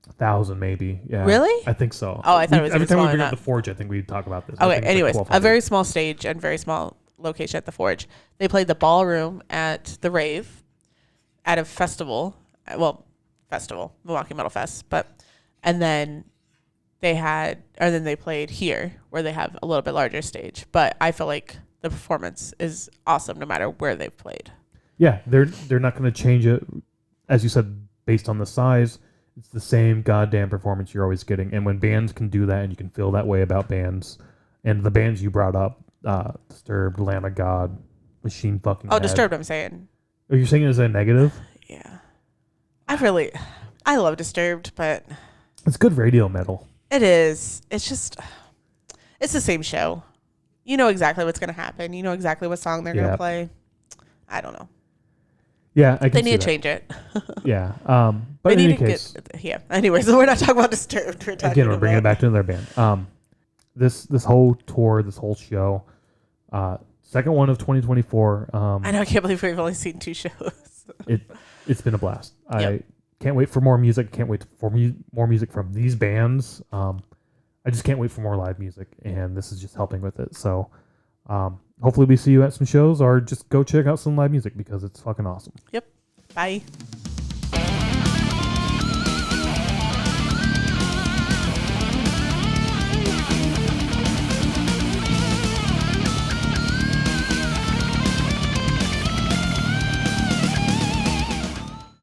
Speaker 1: 1,000 maybe. Yeah.
Speaker 2: Really?
Speaker 1: I think so.
Speaker 2: Oh, I thought it was
Speaker 1: every time we bring
Speaker 2: up
Speaker 1: the Forge, I think we talk about this.
Speaker 2: Okay. Anyways, a very small stage and very small location at the Forge. They played the ballroom at the Rave at a festival. Milwaukee Metal Fest, and then they played here where they have a little bit larger stage. But I feel like the performance is awesome no matter where they've played.
Speaker 1: Yeah, they're not going to change it, as you said, based on the size. It's the same goddamn performance you're always getting. And when bands can do that, and you can feel that way about bands, and the bands you brought up, Disturbed, Lamb of God, Machine fucking Head.
Speaker 2: Disturbed, I'm saying.
Speaker 1: Are you saying it as a negative?
Speaker 2: Yeah. I love Disturbed, but...
Speaker 1: It's good radio metal.
Speaker 2: It is. It's just... It's the same show. You know exactly what's going to happen. You know exactly what song they're going to play. I don't know.
Speaker 1: Yeah, I can
Speaker 2: They
Speaker 1: see
Speaker 2: need to
Speaker 1: that.
Speaker 2: change it.
Speaker 1: Yeah. But in any case...
Speaker 2: Anyways, we're not talking about Disturbed.
Speaker 1: We're bringing it back to another band. This whole tour, this whole show, second one of 2024.
Speaker 2: I know, I can't believe we've only seen 2 shows.
Speaker 1: It's been a blast.
Speaker 2: Yep.
Speaker 1: I can't wait for more music. Can't wait for more music from these bands. I just can't wait for more live music, and this is just helping with it. So hopefully we see you at some shows, or just go check out some live music because it's fucking awesome.
Speaker 2: Yep. Bye.